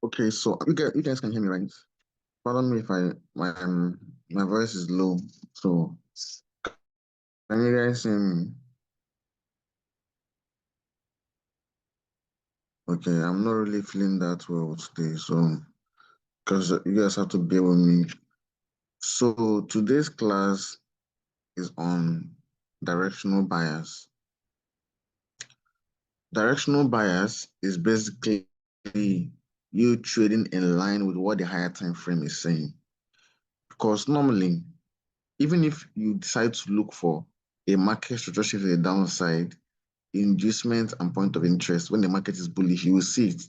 Okay, so you guys can hear me, right? Pardon me if my voice is low. So can you guys hear me? Okay, I'm not really feeling that well today, so because you guys have to bear with me. So today's class is on directional bias. Directional bias is basically you trading in line with what the higher time frame is saying. Because normally, even if you decide to look for a market structure shift to the downside, inducement and point of interest, when the market is bullish, you will see it.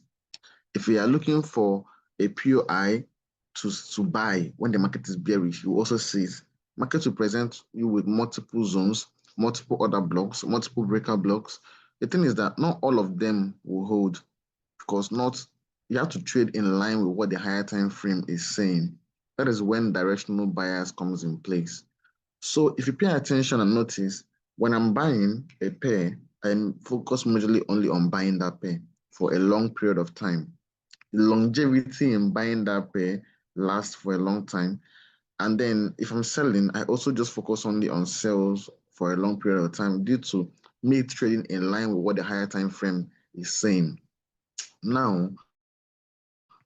If you are looking for a POI to buy when the market is bearish, you also see it. Market will present you with multiple zones, multiple order blocks, multiple breaker blocks. The thing is that not all of them will hold because not you have to trade in line with what the higher time frame is saying. That is when directional bias comes in place. So if you pay attention and notice, when I'm buying a pair, I'm focused majorly only on buying that pair for a long period of time. The longevity in buying that pair lasts for a long time. And then if I'm selling, I also just focus only on sales for a long period of time due to me trading in line with what the higher time frame is saying. Now,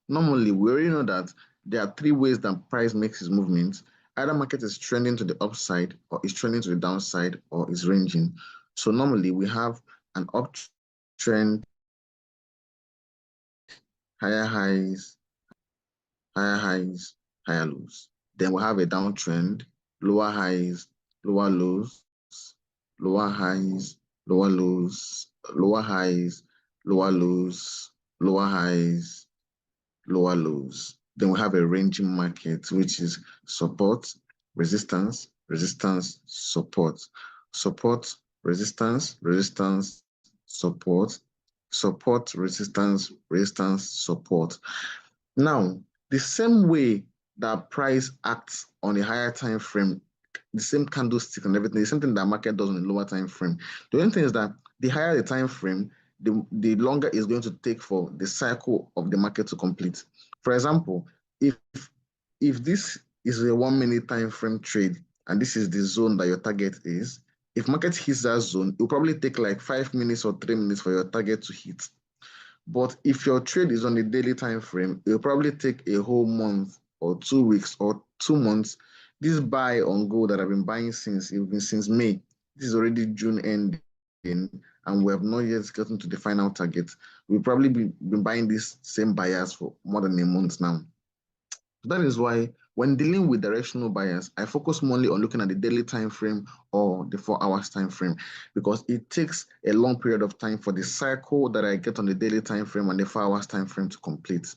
normally we already know that there are three ways that price makes its movements. Either market is trending to the upside, or is trending to the downside, or is ranging. So normally we have an uptrend, higher highs, higher highs, higher lows. Then we have a downtrend, lower highs, lower lows, lower highs, lower lows, lower highs, lower lows, lower highs, lower lows. Then we have a ranging market, which is support, resistance, resistance, support, support, resistance, resistance, support, support, resistance, resistance, support. Now, the same way that price acts on a higher time frame, the same candlestick and everything, the same thing that market does on a lower time frame. The only thing is that the higher the time frame, the longer it's going to take for the cycle of the market to complete. For example, if this is a 1 minute time frame trade and this is the zone that your target is, if market hits that zone, it will probably take like 5 minutes or 3 minutes for your target to hit. But if your trade is on a daily time frame, it'll probably take a whole month or 2 weeks or 2 months. This buy on gold that I've been buying since May, this is already June ending, and we have not yet gotten to the final target. We'll probably been buying this same buyers for more than a month now. That is why when dealing with directional bias, I focus mainly on looking at the daily time frame or the 4 hours time frame because it takes a long period of time for the cycle that I get on the daily time frame and the 4 hours time frame to complete.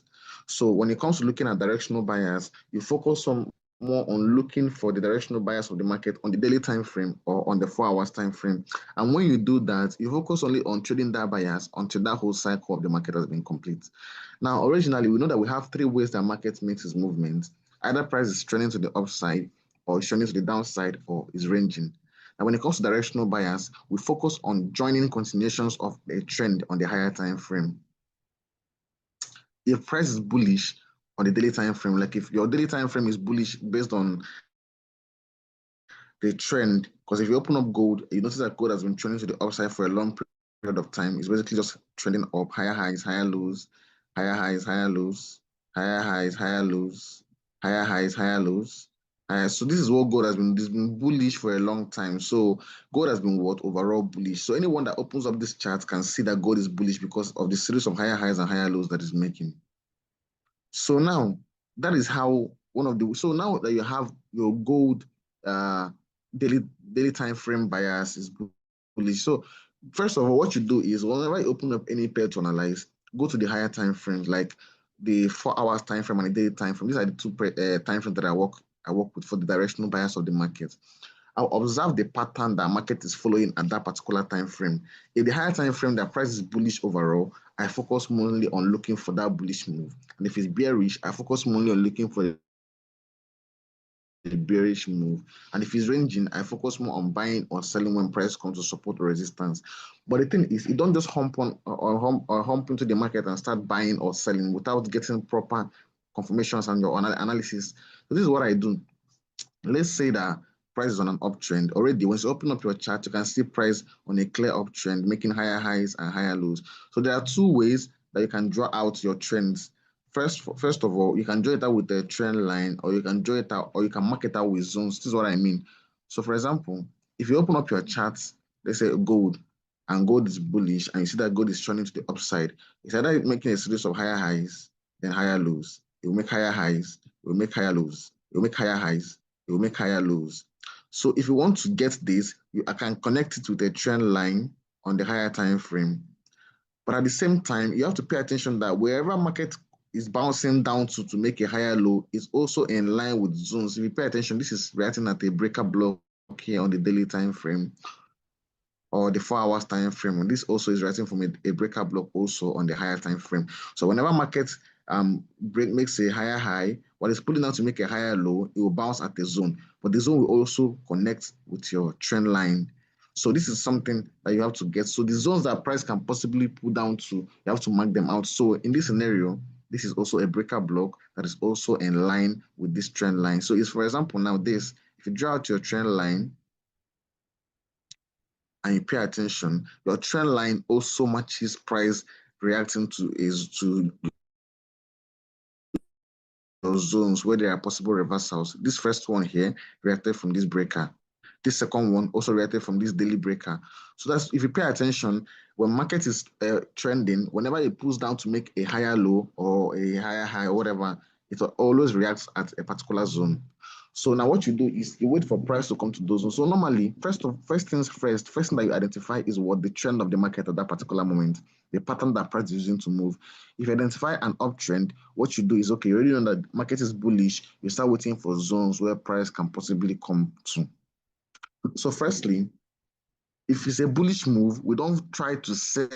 So when it comes to looking at directional bias, you focus on more on looking for the directional bias of the market on the daily time frame or on the 4 hours time frame. And when you do that, you focus only on trading that bias until that whole cycle of the market has been complete. Now, originally, we know that we have three ways that market makes its movement. Either price is trending to the upside, or is trending to the downside, or is ranging. Now, when it comes to directional bias, we focus on joining continuations of a trend on the higher time frame. If price is bullish on the daily time frame, like if your daily time frame is bullish based on the trend, because if you open up gold, you notice that gold has been trending to the upside for a long period of time. It's basically just trending up, higher highs, higher lows, higher highs, higher lows, higher highs, higher lows, higher highs, higher lows. So this is what gold has been. This has been bullish for a long time. So gold has been what overall bullish. So anyone that opens up this chart can see that gold is bullish because of the series of higher highs and higher lows that it's making. So now that is how one of the so now that you have your gold uh daily time frame bias is bullish. So first of all, what you do is whenever you open up any pair to analyze, go to the higher time frames like the 4 hours time frame and the daily time frame. These are the two time frames that I work with for the directional bias of the market. I'll observe the pattern that market is following at that particular time frame. If the higher time frame, the price is bullish overall, I focus mainly on looking for that bullish move. And if it's bearish, I focus mainly on looking for bearish move. And if it's ranging, I focus more on buying or selling when price comes to support or resistance. But the thing is, you don't just hump on or hump into the market and start buying or selling without getting proper confirmations and your analysis. So this is what I do. Let's say that price is on an uptrend already. Once you open up your chart, you can see price on a clear uptrend, making higher highs and higher lows. So there are two ways that you can draw out your trends. First of all, you can draw it out with a trend line, or you can draw it out, or you can mark it out with zones. This is what I mean. So, for example, if you open up your charts, let's say gold, and gold is bullish, and you see that gold is turning to the upside, it's either making a series of higher highs, then higher lows. It will make higher highs, it will make higher lows, it will make higher highs, it will make higher lows. So if you want to get this, I can connect it with a trend line on the higher time frame. But at the same time, you have to pay attention that wherever market is bouncing down to make a higher low is also in line with zones. If you pay attention, this is reacting at a breaker block here on the daily time frame or the 4 hours time frame. And this also is writing from a breaker block also on the higher time frame. So whenever market makes a higher high, while it's pulling out to make a higher low, it will bounce at the zone. But the zone will also connect with your trend line. So this is something that you have to get. So the zones that price can possibly pull down to, you have to mark them out. So in this scenario, this is also a breaker block that is also in line with this trend line. So it's, for example, now this, if you draw out your trend line, and you pay attention, your trend line also matches price reacting to your zones where there are possible reversals. This first one here reacted from this breaker. This second one also reacted from this daily breaker. So that's, if you pay attention, when market is trending, whenever it pulls down to make a higher low or a higher high or whatever, it always reacts at a particular zone. So now what you do is you wait for price to come to those zones. So normally, first thing that you identify is what the trend of the market at that particular moment, the pattern that price is using to move. If you identify an uptrend, what you do is, okay, you already know that market is bullish, you start waiting for zones where price can possibly come to. So firstly, if it's a bullish move, we don't try to sell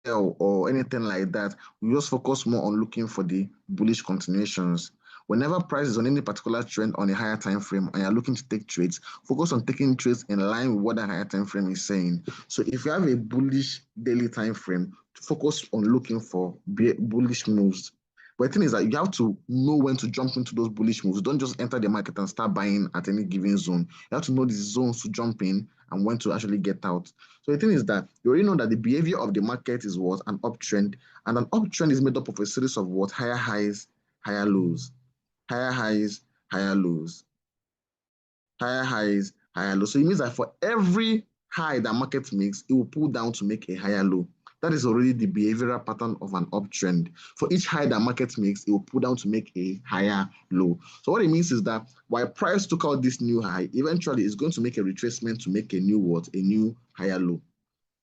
or anything like that. We just focus more on looking for the bullish continuations. Whenever price is on any particular trend on a higher time frame and you're looking to take trades, focus on taking trades in line with what the higher time frame is saying. So if you have a bullish daily time frame, focus on looking for bullish moves. But the thing is that you have to know when to jump into those bullish moves. Don't just enter the market and start buying at any given zone. You have to know the zones to jump in and when to actually get out. So the thing is that you already know that the behavior of the market is what? An uptrend. And an uptrend is made up of a series of what? Higher highs, higher lows. Higher highs, higher lows. Higher highs, higher lows. So it means that for every high that market makes, it will pull down to make a higher low. That is already the behavioral pattern of an uptrend. For each high that market makes, it will pull down to make a higher low. So what it means is that while price took out this new high, eventually it's going to make a retracement to make a new what? A new higher low.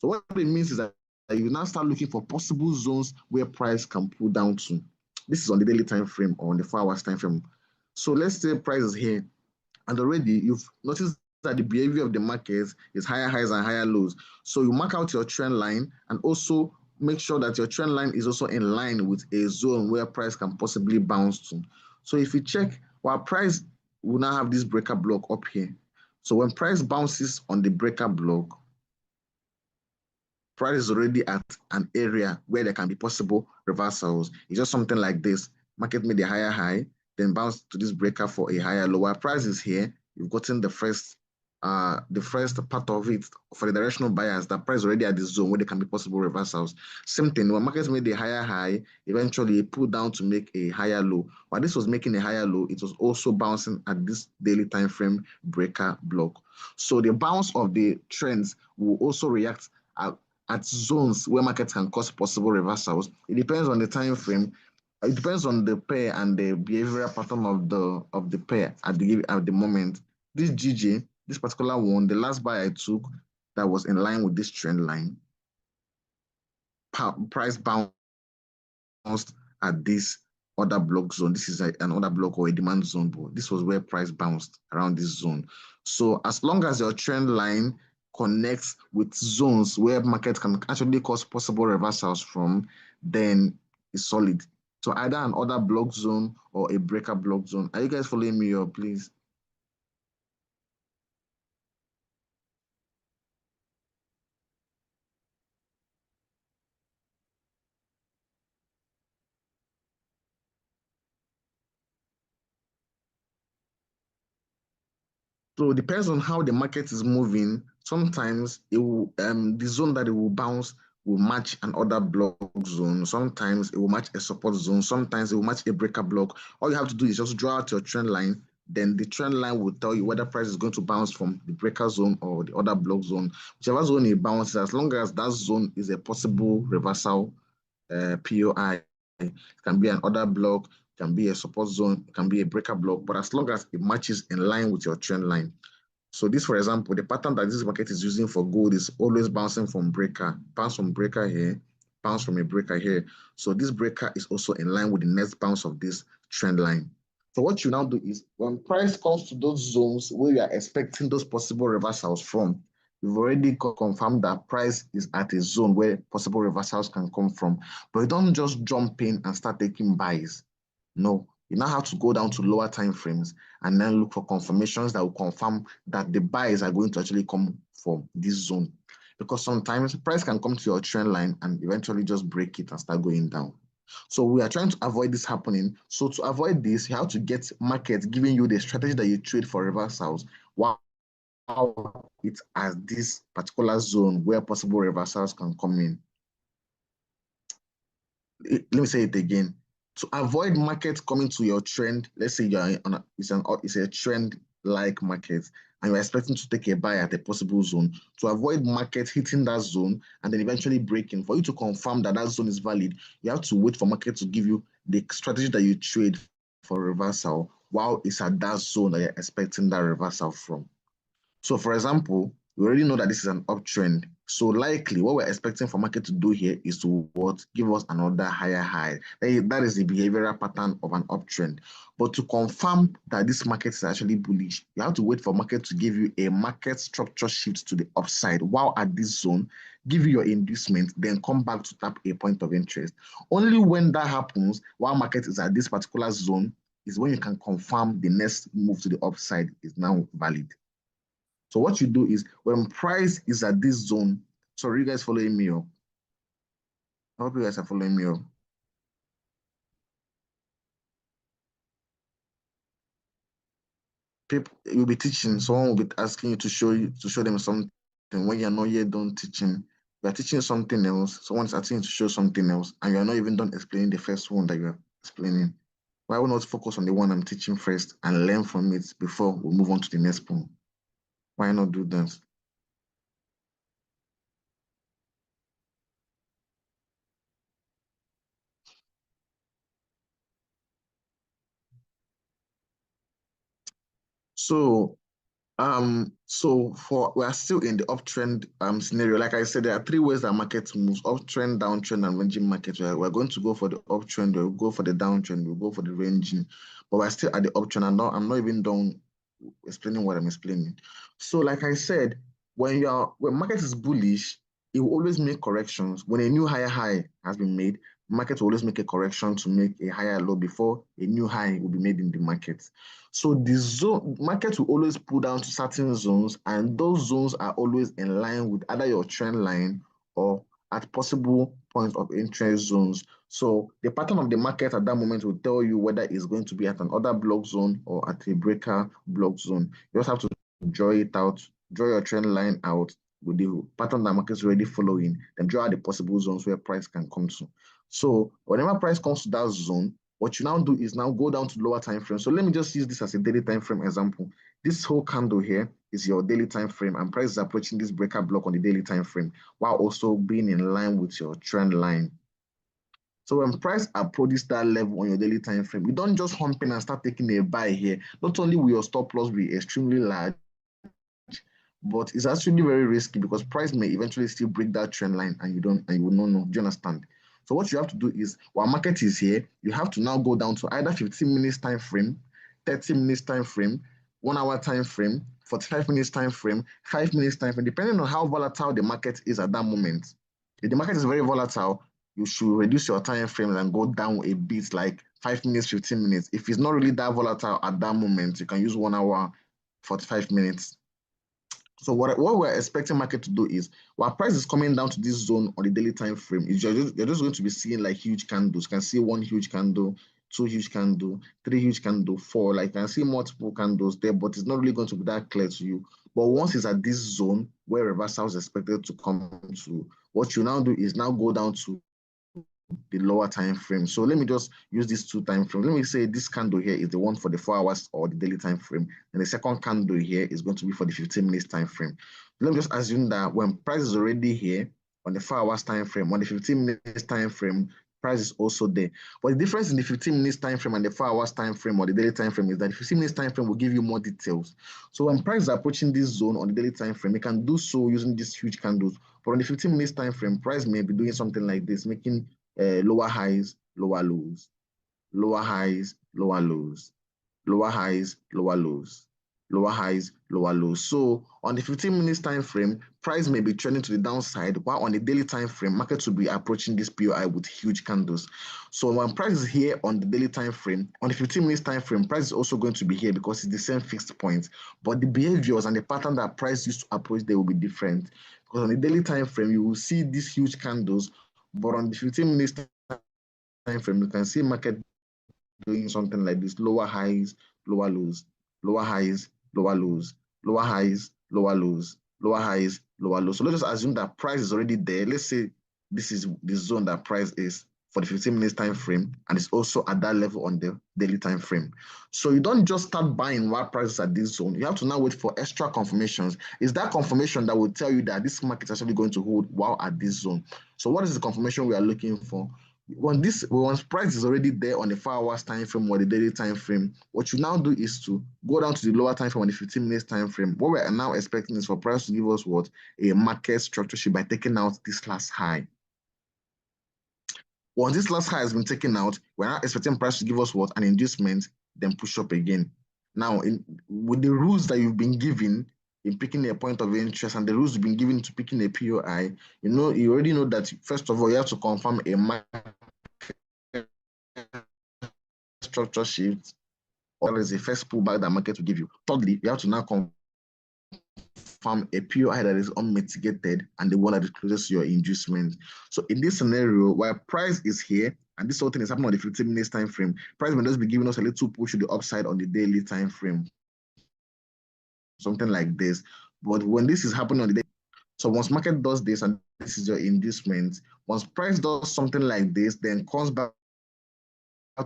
So what it means is that you now start looking for possible zones where price can pull down to. This is on the daily time frame or on the 4 hours time frame. So let's say price is here, and already you've noticed that the behavior of the market is higher highs and higher lows. So you mark out your trend line and also make sure that your trend line is also in line with a zone where price can possibly bounce to. So if you check, while price will now have this breaker block up here. So when price bounces on the breaker block, price is already at an area where there can be possible reversals. It's just something like this. Market made a higher high, then bounced to this breaker for a higher lower. Price is here. You've gotten the first part of it for the directional buyers. That price already at this zone where there can be possible reversals. Same thing. When markets made a higher high, eventually it pulled down to make a higher low. While this was making a higher low, it was also bouncing at this daily time frame breaker block. So the bounce of the trends will also react at zones where markets can cause possible reversals. It depends on the time frame. It depends on the pair and the behavioral pattern of the pair at the moment. This GJ, this particular one, the last buy I took that was in line with this trend line, price bounced at this other block zone. This is another block or a demand zone, but this was where price bounced around this zone. So as long as your trend line connects with zones where market can actually cause possible reversals from, then it's solid. So either an order block zone or a breaker block zone. Are you guys following me up, please? So it depends on how the market is moving. Sometimes it will the zone that it will bounce will match an order block zone. Sometimes it will match a support zone. Sometimes it will match a breaker block. All you have to do is just draw out your trend line. Then the trend line will tell you whether price is going to bounce from the breaker zone or the order block zone. Whichever zone it bounces, as long as that zone is a possible reversal POI, it can be an order block, it can be a support zone, it can be a breaker block, but as long as it matches in line with your trend line. So this, for example, the pattern that this market is using for gold is always bouncing from breaker, bounce from breaker here, bounce from a breaker here. So this breaker is also in line with the next bounce of this trend line. So what you now do is when price comes to those zones where you are expecting those possible reversals from, you've already confirmed that price is at a zone where possible reversals can come from. But you don't just jump in and start taking buys. No, you now have to go down to lower time frames and then look for confirmations that will confirm that the buys are going to actually come from this zone. Because sometimes price can come to your trend line and eventually just break it and start going down. So we are trying to avoid this happening. So to avoid this, you have to get markets giving you the strategy that you trade for reversals while it's at this particular zone where possible reversals can come in. Let me say it again. To avoid markets coming to your trend, let's say you're on it's a trend like market and you're expecting to take a buy at a possible zone, to avoid market hitting that zone and then eventually breaking, for you to confirm that that zone is valid, you have to wait for market to give you the strategy that you trade for reversal while it's at that zone that you're expecting that reversal from. So for example, we already know that this is an uptrend. So likely what we're expecting for market to do here is to what? Give us another higher high. That is the behavioral pattern of an uptrend. But to confirm that this market is actually bullish, you have to wait for market to give you a market structure shift to the upside while at this zone, give you your inducement, then come back to tap a point of interest. Only when that happens, while market is at this particular zone, is when you can confirm the next move to the upside is now valid. So what you do is when price is at this zone, sorry, you guys following me up? I hope you guys are following me up. People, you'll be teaching, someone will be asking you to show them something when you're not yet done teaching. You're teaching something else, someone's asking you to show something else, and you're not even done explaining the first one that you're explaining. Why would not focus on the one I'm teaching first and learn from it before we move on to the next one? Why not do that? So for we are still in the uptrend scenario. Like I said, there are three ways that market moves: uptrend, downtrend, and ranging market. We're going to go for the uptrend, we'll go for the downtrend, we'll go for the ranging. But we're still at the uptrend. I'm not even done explaining what I'm explaining. So, like I said, when market is bullish, it will always make corrections. When a new higher high has been made, market will always make a correction to make a higher low before a new high will be made in the market. So the zone market will always pull down to certain zones, and those zones are always in line with either your trend line or at possible points of interest zones. So the pattern of the market at that moment will tell you whether it's going to be at an order block zone or at a breaker block zone. You just have to draw it out, draw your trend line out with the pattern that market is already following, then draw out the possible zones where price can come to. So whenever price comes to that zone, what you now do is now go down to lower time frame. So let me just use this as a daily time frame example. This whole candle here is your daily time frame, and price is approaching this breaker block on the daily time frame while also being in line with your trend line. So when price approaches that level on your daily time frame, you don't just hump in and start taking a buy here. Not only will your stop loss be extremely large, but it's actually very risky because price may eventually still break that trend line and you will not know. Do you understand? So what you have to do is while market is here, you have to now go down to either 15 minutes time frame, 30 minutes time frame, 1 hour time frame, 45 minutes time frame, 5 minutes time frame, depending on how volatile the market is at that moment. If the market is very volatile, you should reduce your time frames and go down a bit, like 5 minutes, 15 minutes. If it's not really that volatile at that moment, you can use 1 hour, 45 minutes. So what we're expecting market to do is, while price is coming down to this zone on the daily time frame, is you're just going to be seeing like huge candles. You can see one huge candle, two huge candles, three huge candles, four. Like you can see multiple candles there, but it's not really going to be that clear to you. But once it's at this zone where reversal is expected to come to, what you now do is now go down to the lower time frame. So let me just use these two time frames. Let me say this candle here is the one for the 4 hours or the daily time frame, and the second candle here is going to be for the 15 minutes time frame. Let me just assume that when price is already here on the 4 hours time frame, on the 15 minutes time frame, price is also there. But the difference in the 15 minutes time frame and the 4 hours time frame or the daily time frame is that the 15 minutes time frame will give you more details. So when price is approaching this zone on the daily time frame, it can do so using these huge candles. But on the 15 minutes time frame, price may be doing something like this, making lower highs, lower lows, lower highs, lower lows, lower highs, lower lows, lower highs, lower lows. So on the 15 minutes time frame, price may be trending to the downside, while on the daily time frame, markets will be approaching this POI with huge candles. So when price is here on the daily time frame, on the 15 minutes time frame, price is also going to be here because it's the same fixed point. But the behaviors and the pattern that price used to approach, they will be different. Because on the daily time frame, you will see these huge candles, but on the 15 minutes time frame, you can see market doing something like this: lower highs, lower lows, lower highs, lower lows, lower highs, lower lows, lower highs, lower lows. So let's just assume that price is already there. Let's say this is the zone that price is for the 15 minutes time frame, and it's also at that level on the daily time frame. So you don't just start buying while price is at this zone. You have to now wait for extra confirmations. It's that confirmation that will tell you that this market is actually going to hold while at this zone. So what is the confirmation we are looking for? Once price is already there on the 4 hours time frame or the daily time frame, what you now do is to go down to the lower time frame on the 15 minutes time frame. What we are now expecting is for price to give us what? A market structure shift by taking out this last high. Once this last high has been taken out, we're now expecting price to give us what? An inducement, then push up again. Now, with the rules that you've been given in picking a point of interest and the rules you've been given to picking a POI, you already know that first of all, you have to confirm a market structure shift, or there is a first pullback that market will give you. Thirdly, you have to now confirm a POI that is unmitigated and the one that is closest to your inducement. So in this scenario, while price is here and this whole thing is happening on the 15 minutes time frame, price may just be giving us a little push to the upside on the daily time frame, something like this. But when this is happening on the day, so once market does this and this is your inducement, once price does something like this, then comes back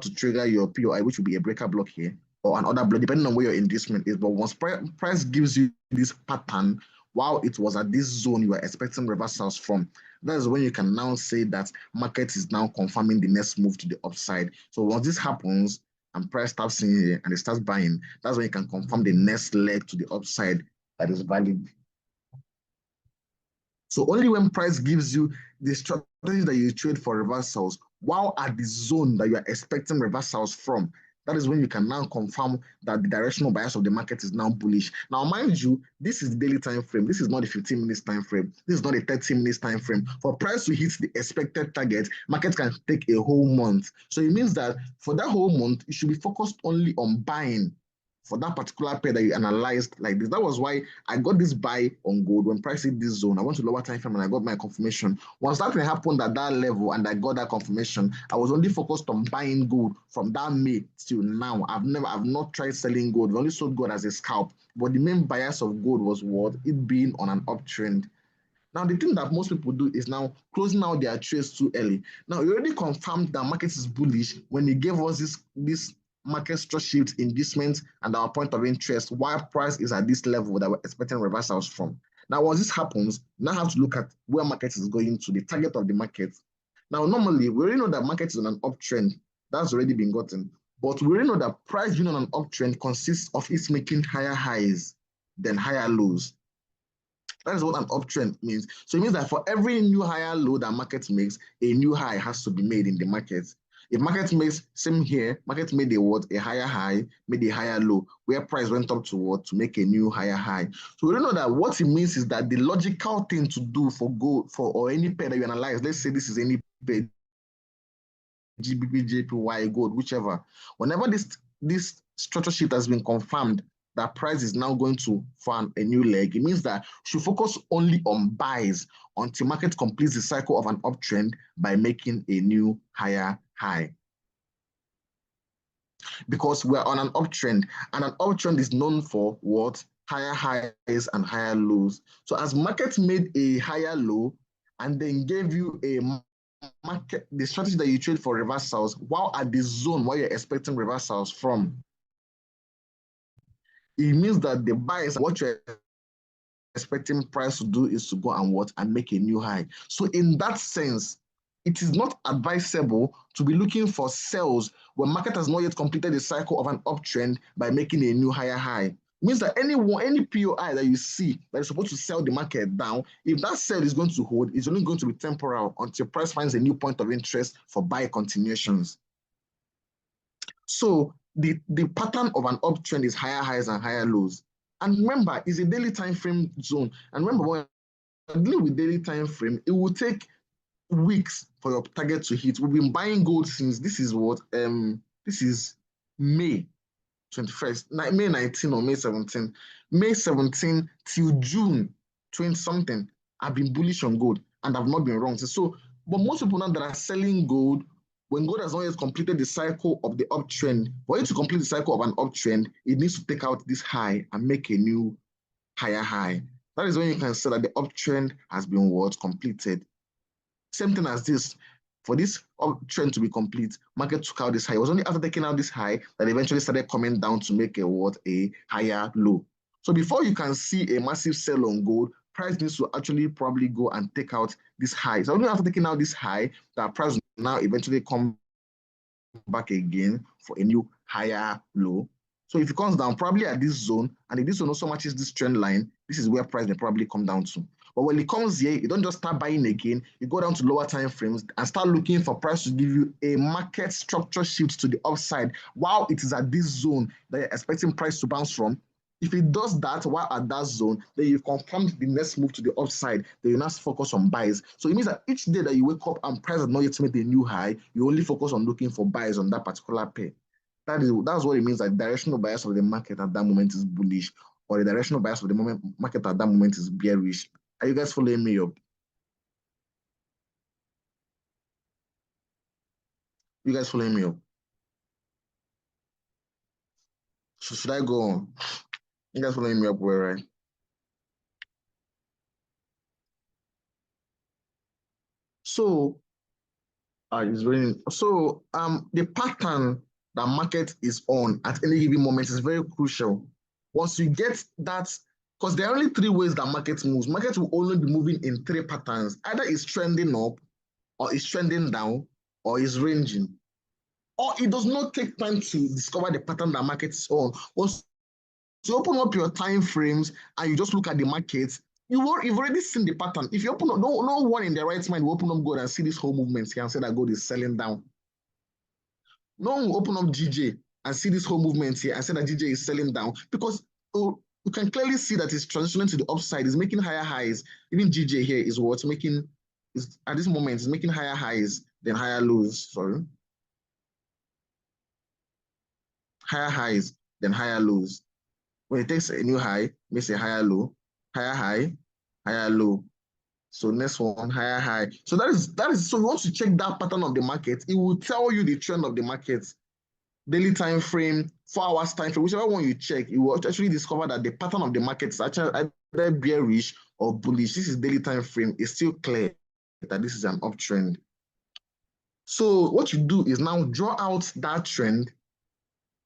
to trigger your POI, which will be a breaker block here, or another block, depending on where your inducement is. But once price gives you this pattern, while it was at this zone you were expecting reversals from, that is when you can now say that market is now confirming the next move to the upside. So once this happens and price starts seeing here and it starts buying, that's when you can confirm the next leg to the upside that is valid. So only when price gives you the strategy that you trade for reversals while at the zone that you are expecting reversals from, that is when you can now confirm that the directional bias of the market is now bullish. Now, mind you, this is the daily time frame. This is not the 15 minutes time frame. This is not a 30 minutes time frame. For price to hit the expected target, market can take a whole month. So it means that for that whole month, you should be focused only on buying for that particular pair that you analyzed like this. That was why I got this buy on gold when price hit this zone. I went to lower time frame and I got my confirmation. Once that thing happened at that level and I got that confirmation, I was only focused on buying gold from that May till now. I've not tried selling gold. We only sold gold as a scalp. But the main bias of gold was what? It being on an uptrend. Now, the thing that most people do is now closing out their trades too early. Now, you already confirmed that market is bullish when you gave us this market structure shift inducement and our point of interest while price is at this level that we're expecting reversals from. Now, once this happens, you now have to look at where market is going to, the target of the market. Now, normally, we already know that market is on an uptrend. That's already been gotten. But we already know that price being on an uptrend consists of it making higher highs than higher lows. That is what an uptrend means. So it means that for every new higher low that market makes, a new high has to be made in the market. If market makes, same here, market made a higher high, made a higher low, where price went up to what? To make a new higher high. So we don't know that what it means is that the logical thing to do for gold, or any pair that you analyze, let's say this is any pair, GBP, JPY, gold, whichever. Whenever this structure shift has been confirmed, that price is now going to form a new leg, it means that you should focus only on buys until market completes the cycle of an uptrend by making a new higher high. because we're on an uptrend, and an uptrend is known for what? Higher highs and higher lows. So as market made a higher low and then gave you a market, the strategy that you trade for reversals, while at the zone where you're expecting reversals from, it means that the buyers, what you're expecting price to do is to go and what? And make a new high. So in that sense, it is not advisable to be looking for sells when market has not yet completed the cycle of an uptrend by making a new higher high. It means that any POI that you see that is supposed to sell the market down, if that sell is going to hold, it's only going to be temporal until price finds a new point of interest for buy continuations. So the pattern of an uptrend is higher highs and higher lows. And remember, it's a daily time frame zone. And remember, when you're dealing with daily time frame, it will take weeks for your target to hit. We've been buying gold since this is what this is May 21st, May 19 or May 17. May 17 till June 20 something. I've been bullish on gold and I've not been wrong. So, but most people now that are selling gold, when gold has not yet completed the cycle of the uptrend, for it to complete the cycle of an uptrend, it needs to take out this high and make a new higher high. That is when you can say that the uptrend has been what? Completed. Same thing as this. For this uptrend to be complete, market took out this high. It was only after taking out this high that eventually started coming down to make a what? A higher low. So before you can see a massive sell on gold, price needs to actually probably go and take out this high. So only after taking out this high that price will now eventually come back again for a new higher low. So if it comes down probably at this zone, and if this zone also matches this trend line, this is where price may probably come down to. But when it comes here, you don't just start buying again. You go down to lower time frames and start looking for price to give you a market structure shift to the upside while it is at this zone that you're expecting price to bounce from. If it does that while at that zone, then you've confirmed the next move to the upside. Then you now focus on buys. So it means that each day that you wake up and price has not yet made a new high, you only focus on looking for buys on that particular pair. That's what it means that directional bias of the market at that moment is bullish, or the directional bias of the market at that moment is bearish. Are you guys following me up? You guys following me up? So should I go on? You guys following me up well, right? So it's raining. So the pattern that market is on at any given moment is very crucial. Once you get that, because there are only three ways that market moves. Market will only be moving in three patterns. Either it's trending up, or it's trending down, or it's ranging. Or it does not take time to discover the pattern that market is on. Once you open up your time frames and you just look at the market, you've already seen the pattern. If you open up, no one in their right mind will open up gold and see this whole movement here and say that gold is selling down. No one will open up GJ and see this whole movement here and say that GJ is selling down, because you can clearly see that it's transitioning to the upside, it's making higher highs. Even GJ here is what's making, is at this moment, is making higher highs than higher lows. Sorry. Higher highs than higher lows. When it takes a new high, makes a higher low, higher high, higher low. So next one, higher high. So that is so once you check that pattern of the market, it will tell you the trend of the market. Daily time frame, 4 hours time frame, whichever one you check, you will actually discover that the pattern of the market is actually either bearish or bullish. This is daily time frame. It's still clear that this is an uptrend. So what you do is now draw out that trend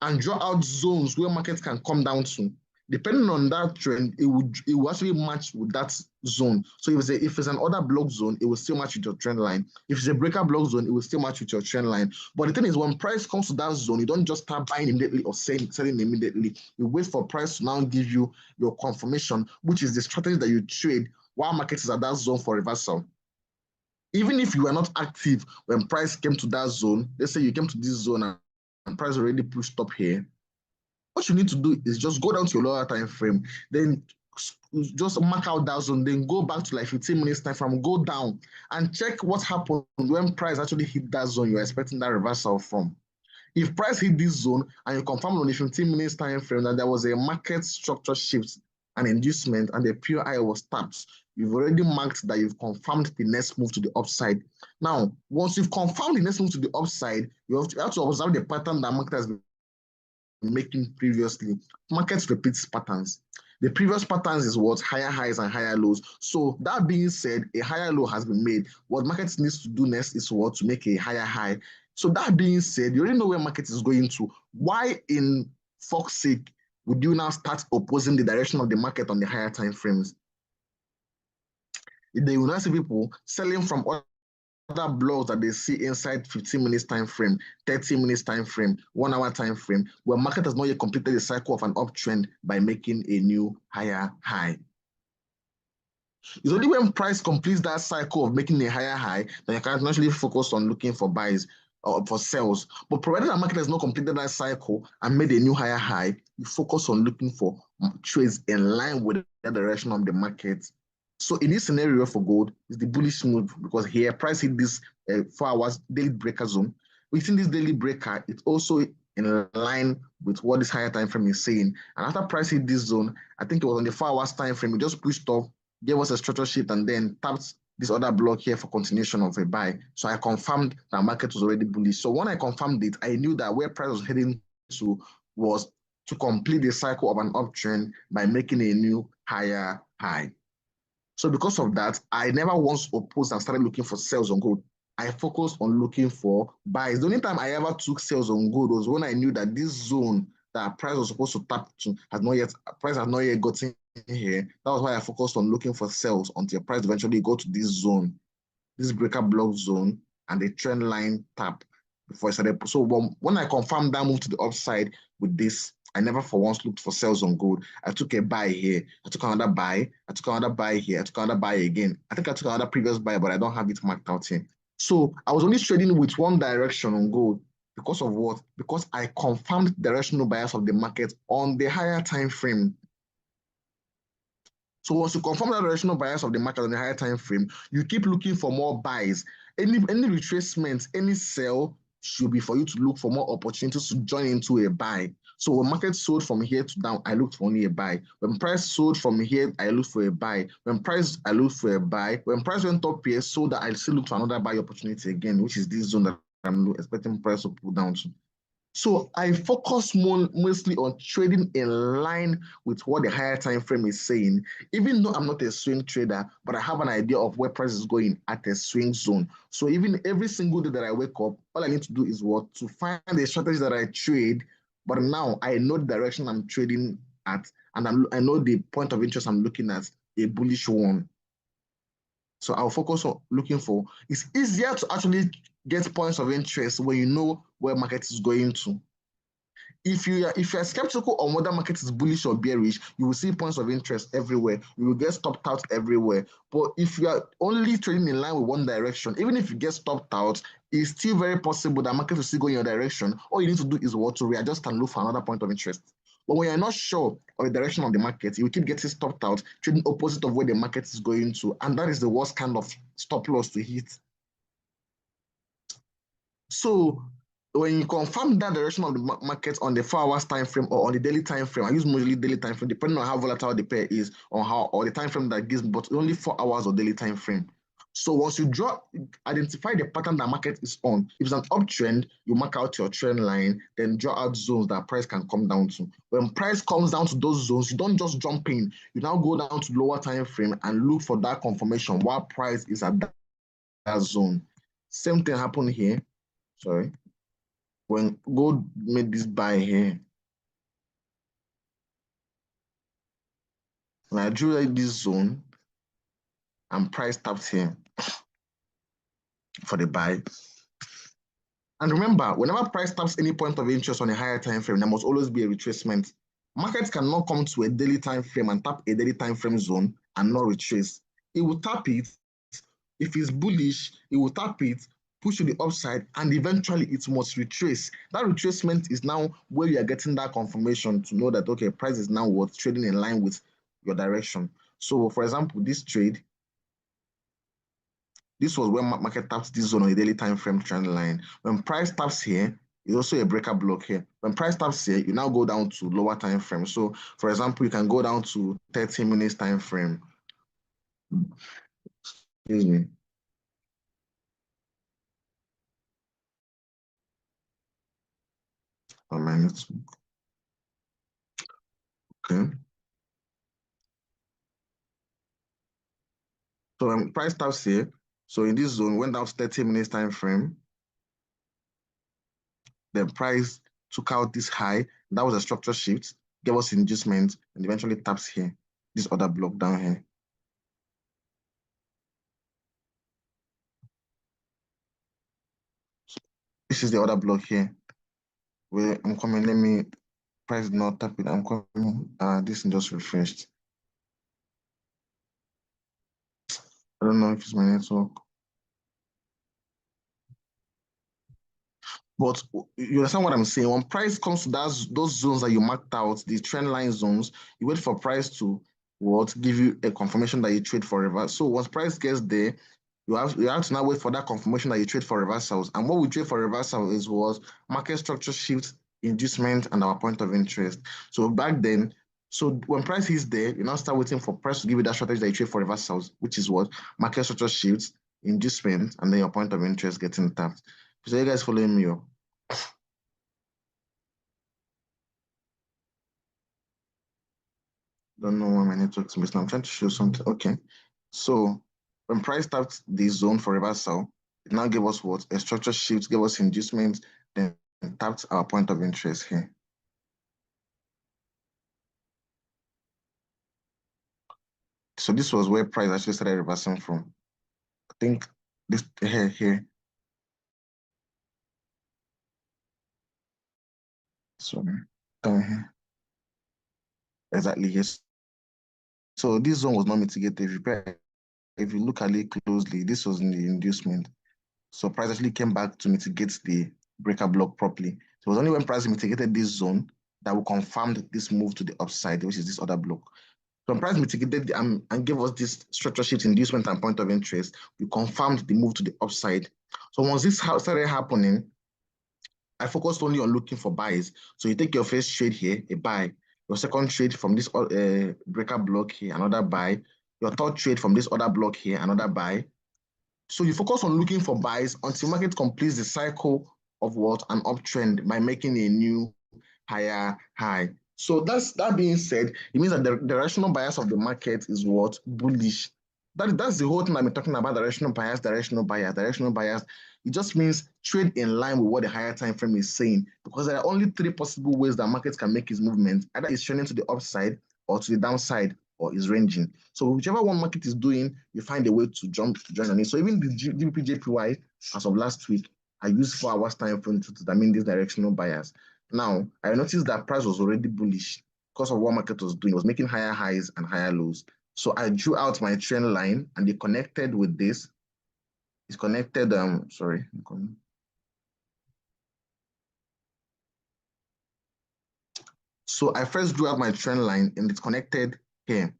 and draw out zones where markets can come down to. Depending on that trend, it will actually match with that zone. So if it's an order block zone, it will still match with your trend line. If it's a breaker block zone, it will still match with your trend line. But the thing is, when price comes to that zone, you don't just start buying immediately or selling immediately. You wait for price to now give you your confirmation, which is the strategy that you trade while market is at that zone for reversal. Even if you were not active when price came to that zone, let's say you came to this zone and price already pushed up here, what you need to do is just go down to your lower time frame, then just mark out that zone, then go back to like 15 minutes time frame, go down and check what happened when price actually hit that zone you're expecting that reversal from. If price hit this zone and you confirm on the 15 minutes time frame that there was a market structure shift, an inducement, and the POI was tapped, you've already marked that you've confirmed the next move to the upside. Now, once you've confirmed the next move to the upside, you have to observe the pattern that market has been making previously, markets repeats patterns. The previous patterns is what? Higher highs and higher lows. So that being said, a higher low has been made. What market needs to do next is what? To make a higher high. So that being said, you already know where market is going to. Why in fuck's sake would you now start opposing the direction of the market on the higher time frames? They will not see people selling from other blocks that they see inside 15 minutes time frame, 30 minutes time frame, 1 hour time frame, where market has not yet completed the cycle of an uptrend by making a new higher high. It's only when price completes that cycle of making a higher high that you can actually focus on looking for buys or for sales. But provided the market has not completed that cycle and made a new higher high, you focus on looking for trades in line with the direction of the market. So in this scenario for gold, it's the bullish move because here price hit this 4 hours daily breaker zone. Within this daily breaker, it's also in line with what this higher time frame is saying. And after price hit this zone, I think it was on the 4 hours time frame, it just pushed off, gave us a structure shift, and then tapped this other block here for continuation of a buy. So I confirmed that market was already bullish. So when I confirmed it, I knew that where price was heading to was to complete the cycle of an uptrend by making a new higher high. So because of that, I never once opposed and started looking for sales on gold. I focused on looking for buys. The only time I ever took sales on gold was when I knew that this zone that price was supposed to tap to price has not yet gotten here. That was why I focused on looking for sales until price eventually go to this zone, this breaker block zone, and the trend line tap before I started. So when I confirmed that move to the upside with this, I never for once looked for sales on gold. I took a buy here. I took another buy. I took another buy here. I took another buy again. I think I took another previous buy, but I don't have it marked out here. So I was only trading with one direction on gold because of what? Because I confirmed directional bias of the market on the higher time frame. So once you confirm that directional bias of the market on the higher time frame, you keep looking for more buys. Any retracement, any sell should be for you to look for more opportunities to join into a buy. So when market sold from here to down, I looked for only a buy. When price sold from here, I looked for a buy. When price, I looked for a buy. When price went up here, sold that I still looked for another buy opportunity again, which is this zone that I'm expecting price to pull down to. So I focus mostly on trading in line with what the higher time frame is saying, even though I'm not a swing trader, but I have an idea of where price is going at a swing zone. So even every single day that I wake up, all I need to do is what? To find the strategy that I trade, but now I know the direction I'm trading at, and I know the point of interest I'm looking at, a bullish one. So I'll focus on looking for. It's easier to actually get points of interest when you know where market is going to. If you are skeptical on whether market is bullish or bearish, you will see points of interest everywhere. You will get stopped out everywhere. But if you are only trading in line with one direction, even if you get stopped out, it's still very possible that market will still go in your direction. All you need to do is what? To readjust and look for another point of interest. But when you're not sure of the direction of the market, you will keep getting stopped out, trading opposite of where the market is going to. And that is the worst kind of stop loss to hit. So when you confirm that direction of the market on the 4 hours time frame or on the daily time frame, I use mostly daily time frame, depending on how volatile the pair is or the time frame that gives, but only 4 hours or daily time frame. So once you identify the pattern that market is on. If it's an uptrend, you mark out your trend line, then draw out zones that price can come down to. When price comes down to those zones, you don't just jump in. You now go down to lower time frame and look for that confirmation while price is at that zone. Same thing happened here. Sorry. When gold made this buy here, when I drew like this zone and price tapped here for the buy. And remember, whenever price taps any point of interest on a higher time frame, there must always be a retracement. Markets cannot come to a daily time frame and tap a daily time frame zone and not retrace. It will tap it. If it's bullish, it will tap it, push to the upside, and eventually it must retrace. That retracement is now where you are getting that confirmation to know that, okay, price is now worth trading in line with your direction. So, for example, this trade, this was when market taps this zone on a daily time frame trend line. When price taps here, it's also a breaker block here. When price taps here, you now go down to lower time frame. So, for example, you can go down to 30 minutes time frame. Excuse me. On my network. Okay. So price taps here. So in this zone, went down to 30 minutes time frame. Then price took out this high. That was a structure shift, gave us inducement, and eventually taps here. This other block down here. So this is the other block here. Where I'm coming. Let me price not tap it. I'm coming. This is just refreshed. I don't know if it's my network. But you understand what I'm saying? When price comes to those zones that you marked out, the trend line zones, you wait for price to what give you a confirmation that you trade for reverse. So once price gets there, you have to now wait for that confirmation that you trade for reversals. And what we trade for reversal is was market structure shift, inducement, and our point of interest. So back then, so when price is there, you now start waiting for price to give you that strategy that you trade for reversals, which is what market structure shifts, inducement, and then your point of interest getting tapped. So you guys following me up? Don't know why my network is missing. I'm trying to show something. Okay. So when price tapped the zone for reversal, it now gave us what? A structure shift, gave us inducement, then tapped our point of interest here. So this was where price actually started reversing from. I think this here. So down here. Exactly, yes. So this zone was not mitigated. If you look at it closely, this was in the inducement. So price actually came back to mitigate the breaker block properly. So it was only when price mitigated this zone that we confirmed this move to the upside, which is this other block. So when price mitigated and gave us this structure shift inducement and point of interest, we confirmed the move to the upside. So once this started happening, I focused only on looking for buys. So you take your first trade here, a buy. Your second trade from this breaker block here, another buy. Your third trade from this other block here, another buy. So you focus on looking for buys until market completes the cycle of what? An uptrend by making a new higher high. So that being said, it means that the directional bias of the market is what? Bullish. That's the whole thing I've been talking about, directional bias, directional bias, directional bias. It just means trade in line with what the higher time frame is saying, because there are only three possible ways that markets can make its movement. Either it's trending to the upside or to the downside or is ranging. So whichever one market is doing, you find a way to join on it. So even the GBP JPY as of last week, I used 4 hours time frame to determine this directional bias. Now, I noticed that price was already bullish because of what market was doing. It was making higher highs and higher lows. So I drew out my trend line and they connected with this. It's connected, sorry. So I first drew out my trend line and it's connected here.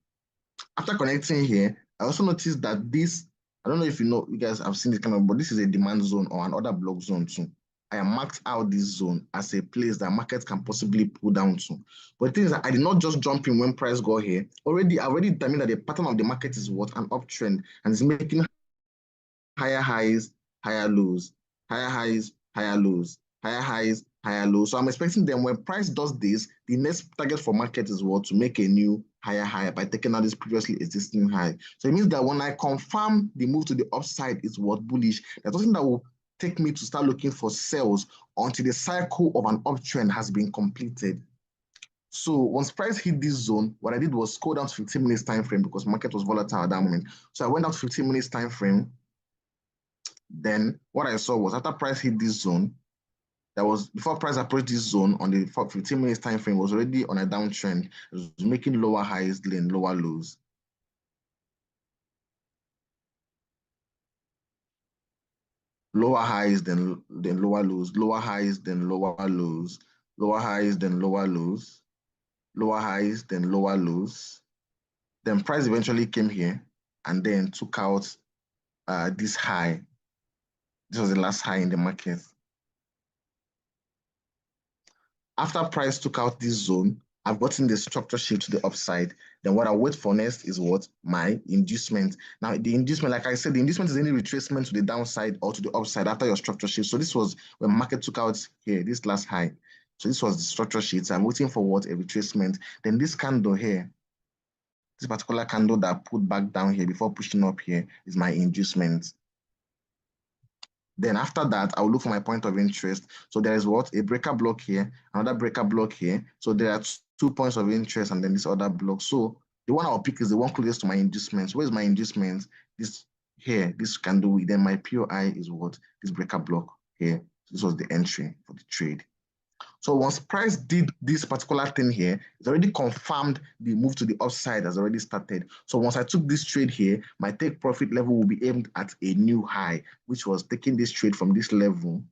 After connecting here, I also noticed that this, I don't know if you guys have seen this kind of, but this is a demand zone or another block zone too. I have marked out this zone as a place that market can possibly pull down to. But the thing is that I did not just jump in when price got here. I already determined that the pattern of the market is what? An uptrend, and it's making higher highs, higher lows, higher highs, higher lows, higher highs, higher lows. So I'm expecting them when price does this, the next target for market is what? To make a new higher high by taking out this previously existing high. So it means that when I confirm the move to the upside is what? Bullish, there's nothing that will take me to start looking for sales until the cycle of an uptrend has been completed. So once price hit this zone, what I did was go down to 15 minutes time frame because market was volatile at that moment. So I went down to 15 minutes time frame. Then what I saw was after price hit this zone, that was before price approached this zone on the 15 minutes time frame, was already on a downtrend. It was making lower highs and lower lows. Lower highs then lower lows, lower highs then lower lows, lower highs then lower lows, lower highs then lower lows. Then price eventually came here and then took out this high. This was the last high in the market. After price took out this zone, I've gotten the structure shift to the upside. Then what I wait for next is what? My inducement. Now, the inducement, like I said, the inducement is any retracement to the downside or to the upside after your structure shift. So this was when market took out here, this last high. So this was the structure sheet. I'm waiting for what? A retracement. Then this candle here, this particular candle that I put back down here before pushing up here is my inducement. Then after that, I'll look for my point of interest. So there is what? A breaker block here, another breaker block here. So there are 2 points of interest and then this other block. So the one I'll pick is the one closest to my inducements. Where's my inducements? This here, this candle. Then my POI is what? This breaker block here. This was the entry for the trade. So once price did this particular thing here, it's already confirmed the move to the upside has already started. So once I took this trade here, my take profit level will be aimed at a new high, which was taking this trade from this level.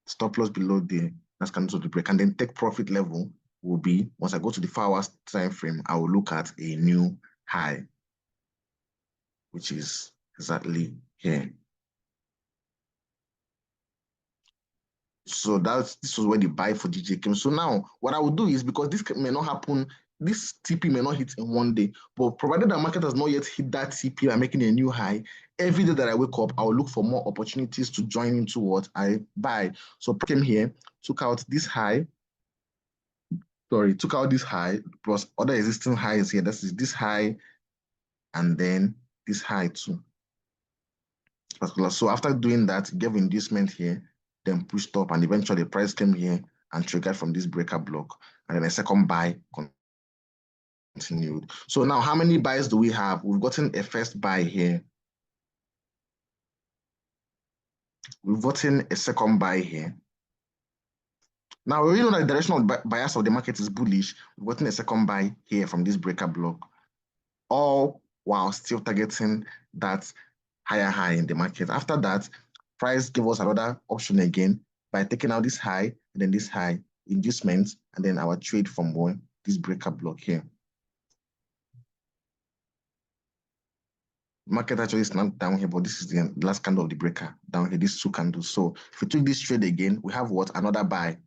Stop loss below the last candle to the break, and then take profit level will be, once I go to the 4 hours time frame, I will look at a new high, which is exactly here. So this was where the buy for DJ came. So now what I will do is, because this may not happen, this TP may not hit in one day, but provided the market has not yet hit that TP and making a new high, every day that I wake up, I will look for more opportunities to join into what I buy. So came here, took out this high, took out this high plus other existing highs here. This is this high and then this high too. So after doing that, gave inducement here, then pushed up, and eventually the price came here and triggered from this breaker block, and then a second buy continued. So now how many buys do we have? We've gotten a first buy here. We've gotten a second buy here. Now we already know that the directional bias of the market is bullish. We've gotten a second buy here from this breaker block, all while still targeting that higher high in the market. After that, price gave us another option again by taking out this high and then this high inducement, and then our trade from this breaker block here. Market actually snapped down here, but this is the last candle of the breaker down here, these two candles. So if we took this trade again, we have what? Another buy.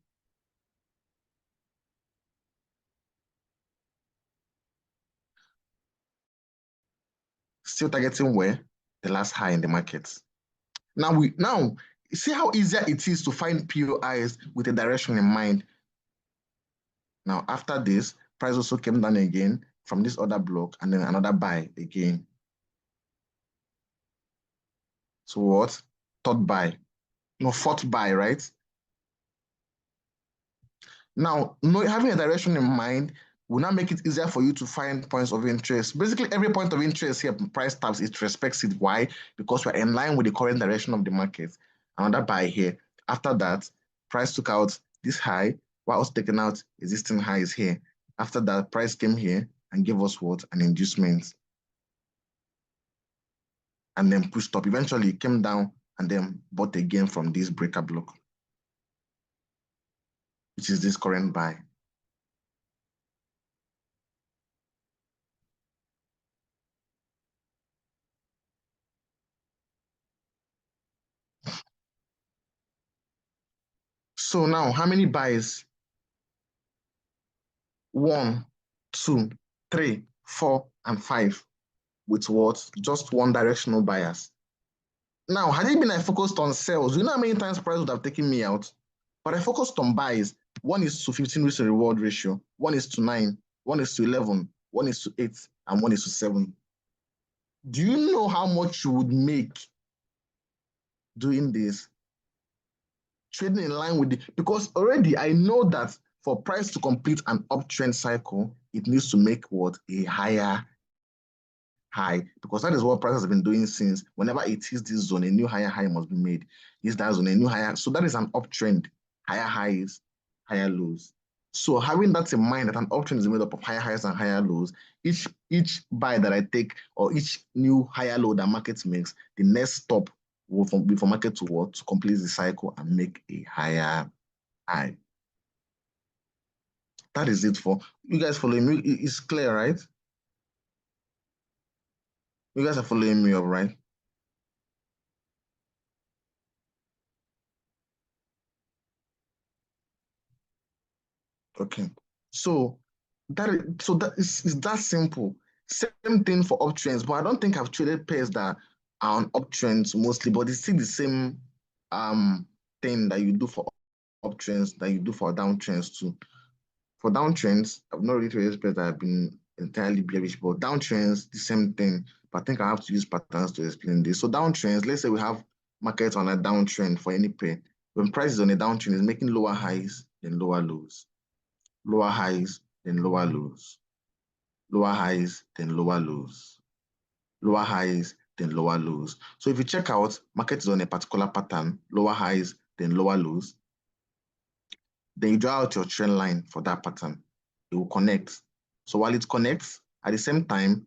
Still targeting where? The last high in the market. Now see how easier it is to find POIs with a direction in mind. Now after this, price also came down again from this other block and then another buy again. So what? Third buy. No, fourth buy, right? Now, having a direction in mind will now make it easier for you to find points of interest. Basically, every point of interest here, price tabs, it respects it. Why? Because we're in line with the current direction of the market. Another buy here. After that, price took out this high, while also taking out existing highs here. After that, price came here and gave us what? An inducement. And then pushed up. Eventually, it came down and then bought again from this breaker block, which is this current buy. So now, how many buys? 1, 2, 3, 4, and 5 with what? Just one directional bias. Now, had it been I focused on sales, you know how many times price would have taken me out? But I focused on buys. 1 is to 15 risk to reward ratio, 1 is to 9, 1 is to 11, 1 is to 8, and 1 is to 7. Do you know how much you would make doing this? Trading in line with because already I know that for price to complete an uptrend cycle, it needs to make what? A higher high, because that is what price has been doing since. Whenever it hits this zone, a new higher high must be made. Is that zone a new higher? So that is an uptrend. Higher highs, higher lows. So having that in mind, that an uptrend is made up of higher highs and higher lows, each buy that I take or each new higher low that market makes, the next stop will be for market to what? To complete the cycle and make a higher high. That is it for you guys following me. It's clear, right? You guys are following me up, right? Okay. So that is that simple. Same thing for uptrends, but I don't think I've traded pairs that are on uptrends mostly, but it's still the same thing that you do for uptrends that you do for downtrends too. For downtrends, I've not really to expect that I've been entirely bearish, but downtrends, the same thing. But I think I have to use patterns to explain this. So downtrends, let's say we have markets on a downtrend for any pair. When price is on a downtrend, it's making lower highs, then lower lows. Lower highs, then lower lows. Lower highs, then lower lows. Lower highs, then lower lows. So if you check out, market is on a particular pattern, lower highs, then lower lows. Then you draw out your trend line for that pattern. It will connect. So while it connects, at the same time,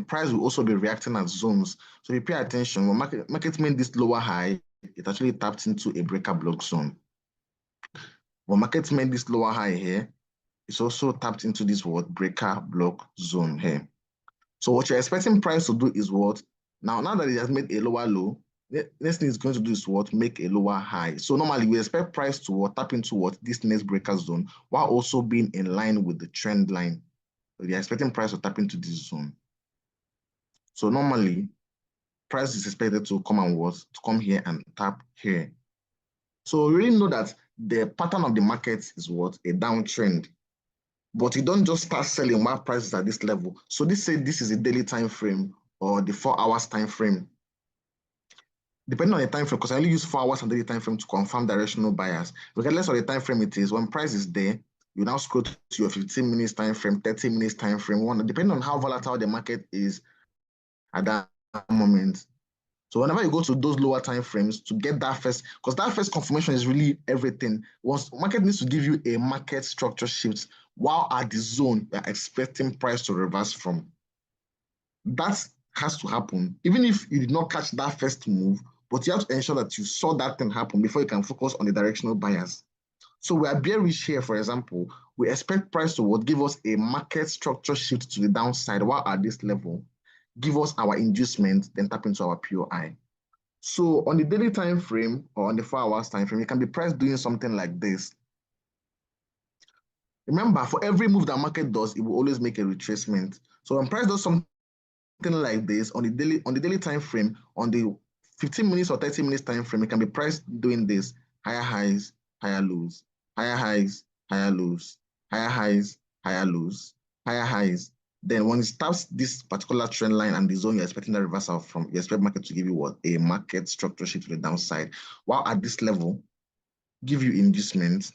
price will also be reacting as zones. So if you pay attention, when market made this lower high, it actually tapped into a breaker block zone. When market made this lower high here, it's also tapped into this what breaker block zone here. So what you're expecting price to do is what? Now that it has made a lower low, next thing it's going to do is what? Make a lower high. So normally we expect price to what? Tap into what? This next breaker zone, while also being in line with the trend line. So you're expecting price to tap into this zone. So normally price is expected to come and what? To come here and tap here. So you really know that the pattern of the market is what? A downtrend. But you don't just start selling while prices at this level. So this is a daily time frame or the 4 hours time frame. Depending on the time frame, because I only use 4 hours and daily time frame to confirm directional bias. Regardless of the time frame it is, when price is there, you now scroll to your 15 minutes time frame, 30 minutes time frame, depending on how volatile the market is at that moment. So whenever you go to those lower time frames to get that first, because that first confirmation is really everything. Once market needs to give you a market structure shift while at the zone you're expecting price to reverse from. That has to happen, even if you did not catch that first move, but you have to ensure that you saw that thing happen before you can focus on the directional bias. So we are bearish here, for example, we expect price to what? Give us a market structure shift to the downside while at this level, give us our inducement, then tap into our POI. So on the daily time frame or on the 4 hours time frame, you can be price doing something like this. Remember, for every move that market does, it will always make a retracement. So when price does something like this on the daily time frame, on the 15 minutes or 30 minutes time frame, it can be priced doing this: higher highs, higher lows, higher highs, higher lows, higher highs, higher lows, higher highs. Then when it starts this particular trend line and the zone you're expecting the reversal from, you expect market to give you what? A market structure shift to the downside. While at this level, give you inducement,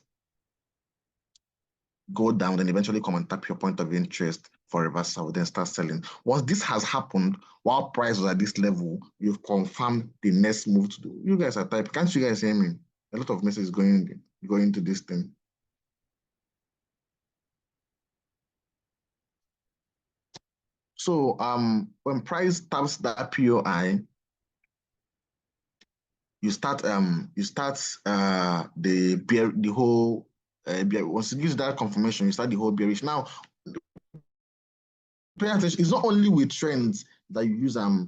go down, then eventually come and tap your point of interest for reversal, then start selling. Once this has happened, while price was at this level, you've confirmed the next move to do. You guys are typing. Can't you guys hear me? A lot of messages going into this thing. So when price taps that POI, you start the whole once it gives that confirmation, you start the whole bearish. Now pay attention. It's not only with trends that you use or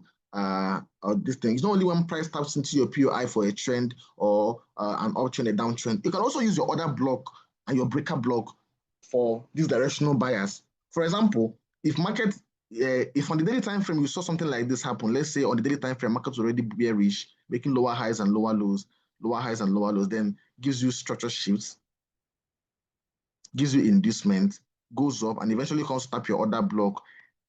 this thing. It's not only when price taps into your POI for a trend or an uptrend, a downtrend. You can also use your order block and your breaker block for this directional bias. For example, if on the daily time frame you saw something like this happen, let's say on the daily time frame market's already bearish, making lower highs and lower lows, then gives you structure shifts, gives you inducement, goes up, and eventually comes to tap your order block.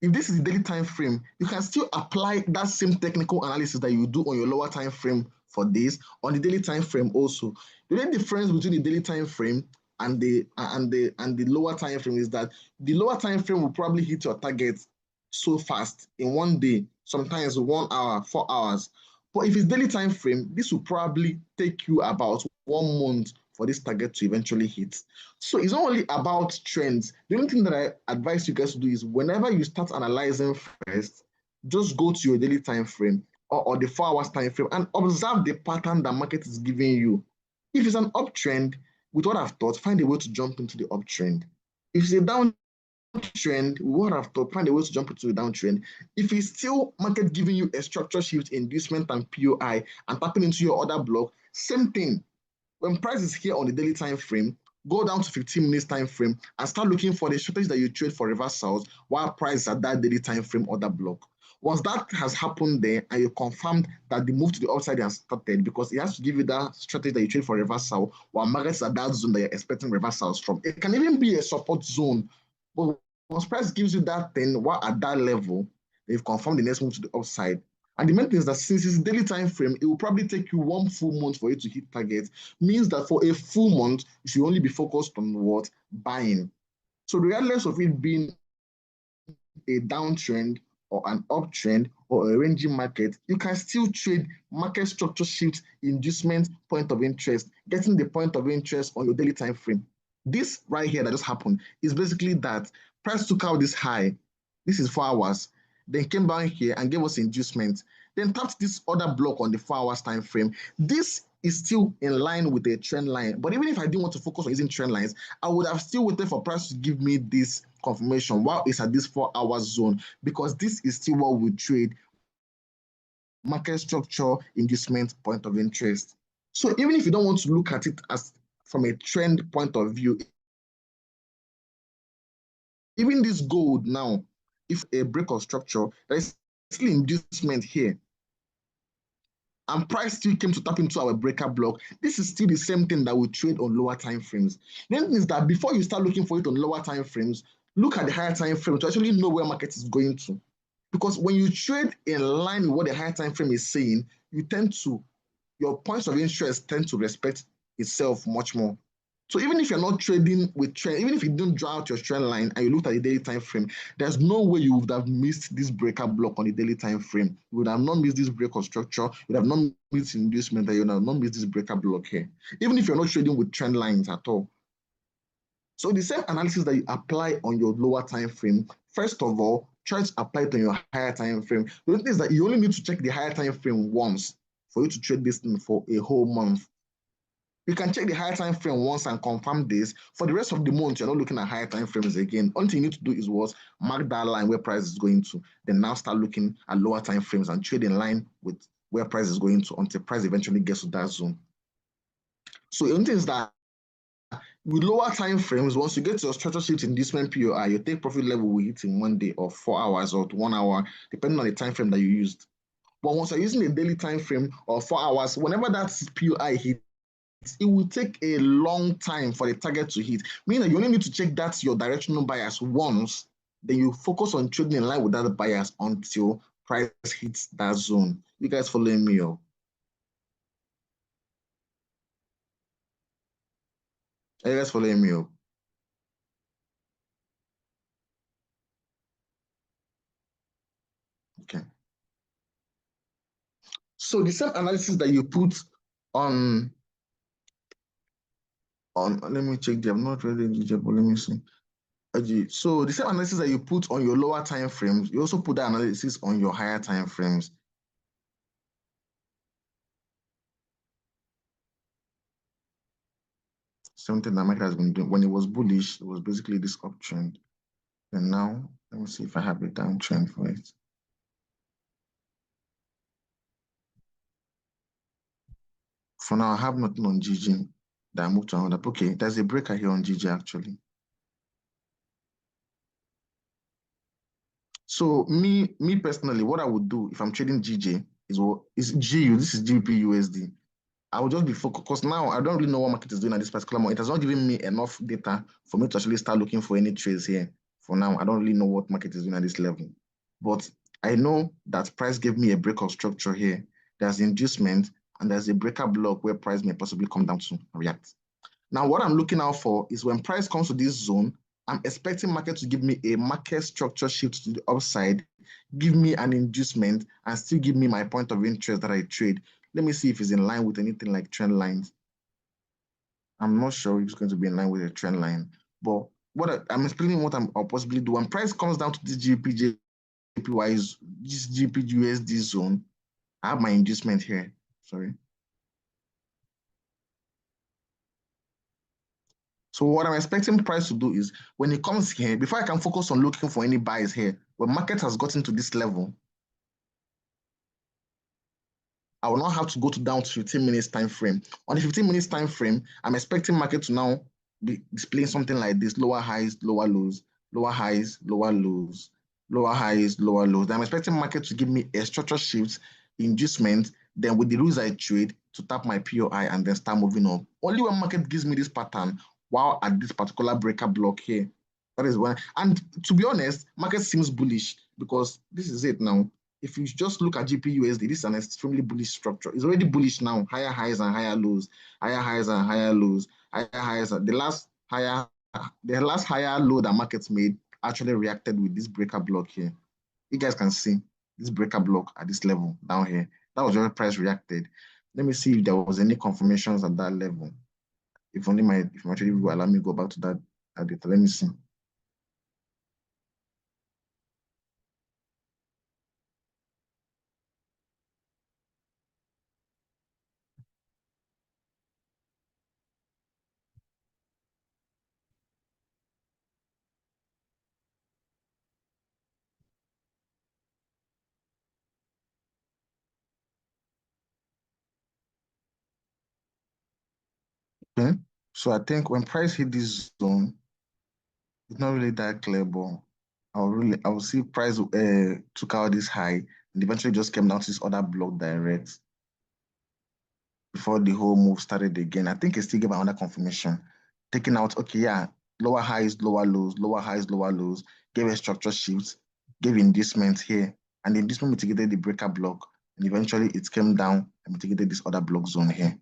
If this is the daily time frame, you can still apply that same technical analysis that you do on your lower time frame for this on the daily time frame also. The only difference between the daily time frame and the lower time frame is that the lower time frame will probably hit your target so fast in one day, sometimes 1 hour, 4 hours. But if it's daily time frame, this will probably take you about 1 month for this target to eventually hit. So it's not only about trends. The only thing that I advise you guys to do is whenever you start analyzing first, just go to your daily time frame or the 4 hours time frame and observe the pattern that market is giving you. If it's an uptrend, with what I've taught, find a way to jump into the uptrend. If it's a downtrend, with what I've taught, find a way to jump into the downtrend. If it's still market giving you a structure shift, inducement, and POI, and tapping into your order block, same thing. When price is here on the daily time frame, go down to 15 minutes time frame and start looking for the strategy that you trade for reversals while price at that daily time frame order block. Once that has happened there and you confirmed that the move to the upside has started, because it has to give you that strategy that you trade for reversal while markets are that zone that you're expecting reversals from. It can even be a support zone. But once price gives you that thing while at that level, they've confirmed the next move to the upside. And the main thing is that since it's daily time frame, it will probably take you 1 full month for you to hit target. Means that for a full month, you should only be focused on what? Buying. So regardless of it being a downtrend or an uptrend or a ranging market, you can still trade market structure shift, inducement, point of interest, getting the point of interest on your daily time frame. This right here that just happened is basically that price took out this high. This is 4 hours. Then came down here and gave us inducement. Then tapped this other block on the 4 hours time frame. This is still in line with a trend line. But even if I didn't want to focus on using trend lines, I would have still waited for price to give me this confirmation while it's at this 4 hours zone, because this is still what we trade: market structure, inducement, point of interest. So even if you don't want to look at it as from a trend point of view, even this gold now, if a break of structure, there is still inducement here, and price still came to tap into our breaker block, this is still the same thing that we trade on lower time frames. The thing is that before you start looking for it on lower time frames, look at the higher time frame to actually know where market is going to. Because when you trade in line with what the higher time frame is saying, your points of interest tend to respect itself much more. So even if you're not trading with trend, even if you don't draw out your trend line and you looked at the daily time frame, there's no way you would have missed this breaker block on the daily time frame. You would have not missed this break of structure, you would have not missed inducement, and you would have not missed this breaker block here. Even if you're not trading with trend lines at all. So the same analysis that you apply on your lower time frame, first of all, try to apply it on your higher time frame. The thing is that you only need to check the higher time frame once for you to trade this thing for a whole month. You can check the higher time frame once and confirm this. For the rest of the month, you're not looking at higher time frames again. Only thing you need to do is what? Mark that line where price is going to. Then now start looking at lower time frames and trade in line with where price is going to until price eventually gets to that zone. So the only thing is that with lower time frames, once you get to your structure shift inducement POI, your take profit level will hit in 1 day or 4 hours or 1 hour, depending on the time frame that you used. But once you're using a daily time frame or 4 hours, whenever that POI hits, it will take a long time for the target to hit, meaning that you only need to check that's your directional bias once, then you focus on trading in line with that bias until price hits that zone. You guys following me up? Are you guys following me up? Okay. So the same analysis that you put on let me check the, I'm not really eligible, let me see. Okay, so the same analysis that you put on your lower time frames, you also put that analysis on your higher time frames. Something that market has been doing. When it was bullish, it was basically this uptrend. And now, let me see if I have a downtrend for it. For now, I have nothing on GG that I moved to another. Okay, there's a breaker here on GG actually. So me personally, what I would do if I'm trading GJ is GU. This is GBP/USD. I will just be focused because now I don't really know what market is doing at this particular moment. It has not given me enough data for me to actually start looking for any trades here. For now, I don't really know what market is doing at this level. But I know that price gave me a break of structure here. There's inducement and there's a breaker block where price may possibly come down to react. Now, what I'm looking out for is when price comes to this zone, I'm expecting market to give me a market structure shift to the upside, give me an inducement, and still give me my point of interest that I trade. Let me see if it's in line with anything like trend lines. I'm not sure if it's going to be in line with a trend line, but I'm explaining what I'll possibly do. When price comes down to this GPY, this GPUSD zone, I have my inducement here. Sorry. So what I'm expecting price to do is when it comes here, before I can focus on looking for any buys here, when market has gotten to this level, I will not have to go down to 15 minutes time frame. On the 15 minutes time frame, I'm expecting market to now be displaying something like this: lower highs, lower lows, lower highs, lower lows, lower highs, lower lows. I'm expecting market to give me a structure shift, inducement, then with the rules I trade to tap my POI and then start moving up. Only when market gives me this pattern, while at this particular breaker block here, that is when. And to be honest, market seems bullish because this is it now. If you just look at GPUSD, this is an extremely bullish structure. It's already bullish now. Higher highs and higher lows, higher highs and higher lows, higher highs. The last higher low that markets made actually reacted with this breaker block here. You guys can see this breaker block at this level down here. That was where price reacted. Let me see if there was any confirmations at that level. If only if my trading will allow me to go back to that data. Let me see. Okay. So I think when price hit this zone, it's not really that clear, but I will see price took out this high and eventually just came down to this other block direct before the whole move started again. I think it still gave another confirmation, taking out, okay, yeah, lower highs, lower lows, lower highs, lower lows, gave a structure shift, gave inducement here, and the inducement mitigated the breaker block, and eventually it came down and mitigated this other block zone here.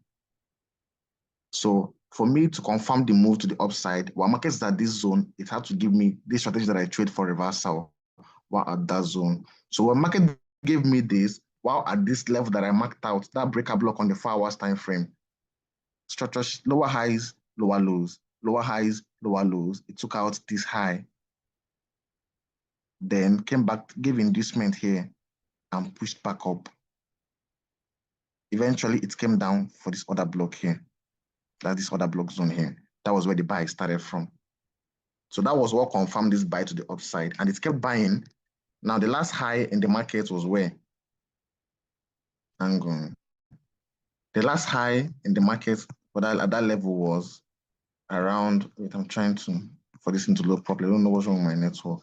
So for me to confirm the move to the upside, while markets at this zone, it had to give me this strategy that I trade for reversal while at that zone. So when market gave me this, while at this level that I marked out, that breaker block on the 4 hours time frame, structure lower highs, lower lows, lower highs, lower lows. It took out this high, then came back, gave inducement here, and pushed back up. Eventually, it came down for this other block here, that's this other block zone here. That was where the buy started from. So that was what confirmed this buy to the upside, and it kept buying. Now, the last high in the market was where? Hang on. The last high in the market at that level was around, wait, I'm trying to, for this thing to load properly. I don't know what's wrong with my network.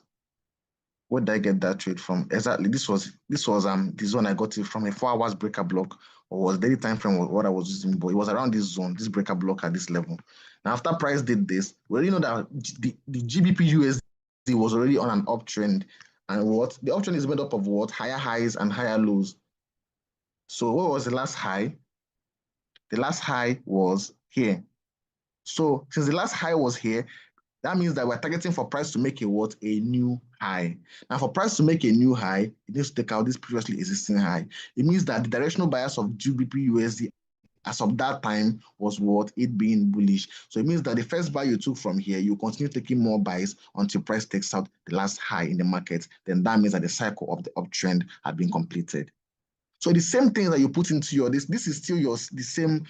Where did I get that trade from? Exactly. This was the zone I got it from, a 4 hours breaker block, or was daily time frame what I was using, but it was around this zone, this breaker block at this level. Now after price did this, we already know that the GBP USD was already on an uptrend. And what the uptrend is made up of what? Higher highs and higher lows. So what was the last high? The last high was here. So since the last high was here, that means that we're targeting for price to make a what? A new high. Now, for price to make a new high, it needs to take out this previously existing high. It means that the directional bias of GBP USD as of that time was what? It being bullish. So it means that the first buy you took from here, you continue taking more buys until price takes out the last high in the market. Then that means that the cycle of the uptrend had been completed. So the same thing that you put into your this is still the same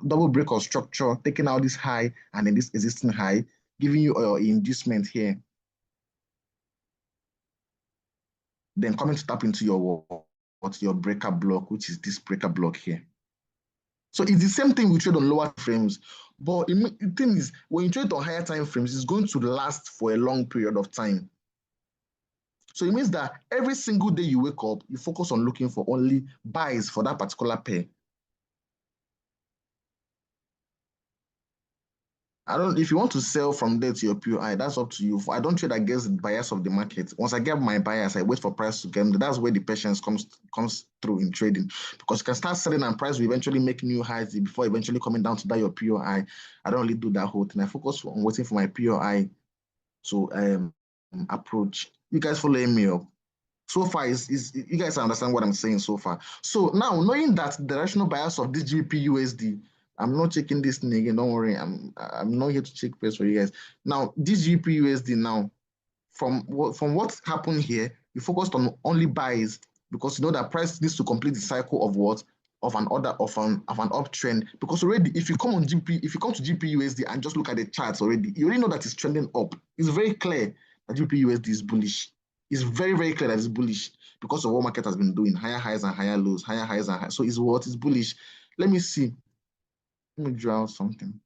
double break of structure, taking out this high and then this existing high, giving you your inducement here. Then coming to tap into your breaker block, which is this breaker block here. So it's the same thing we trade on lower frames. But the thing is, when you trade on higher time frames, it's going to last for a long period of time. So it means that every single day you wake up, you focus on looking for only buys for that particular pair. If you want to sell from there to your POI, that's up to you. I don't trade against the bias of the market. Once I get my bias, I wait for price to get. That's where the patience comes through in trading, because you can start selling and price will eventually make new highs before eventually coming down to that your POI. I don't really do that whole thing. I focus on waiting for my POI to approach. You guys following me up? So far, is you guys understand what I'm saying so far. So now, knowing that the directional bias of this GBP USD, I'm not checking this thing again. Don't worry, I'm not here to check price for you guys. Now, this GBP USD now, from what happened here, you focused on only buys because you know that price needs to complete the cycle of what? Of an order of an uptrend. Because already, if you come to GBP USD and just look at the charts already, you already know that it's trending up. It's very clear that GBP USD is bullish. It's very, very clear that it's bullish because of what market has been doing. Higher highs and higher lows, higher highs and higher. So it's what is bullish. Let me see. Let me draw out something.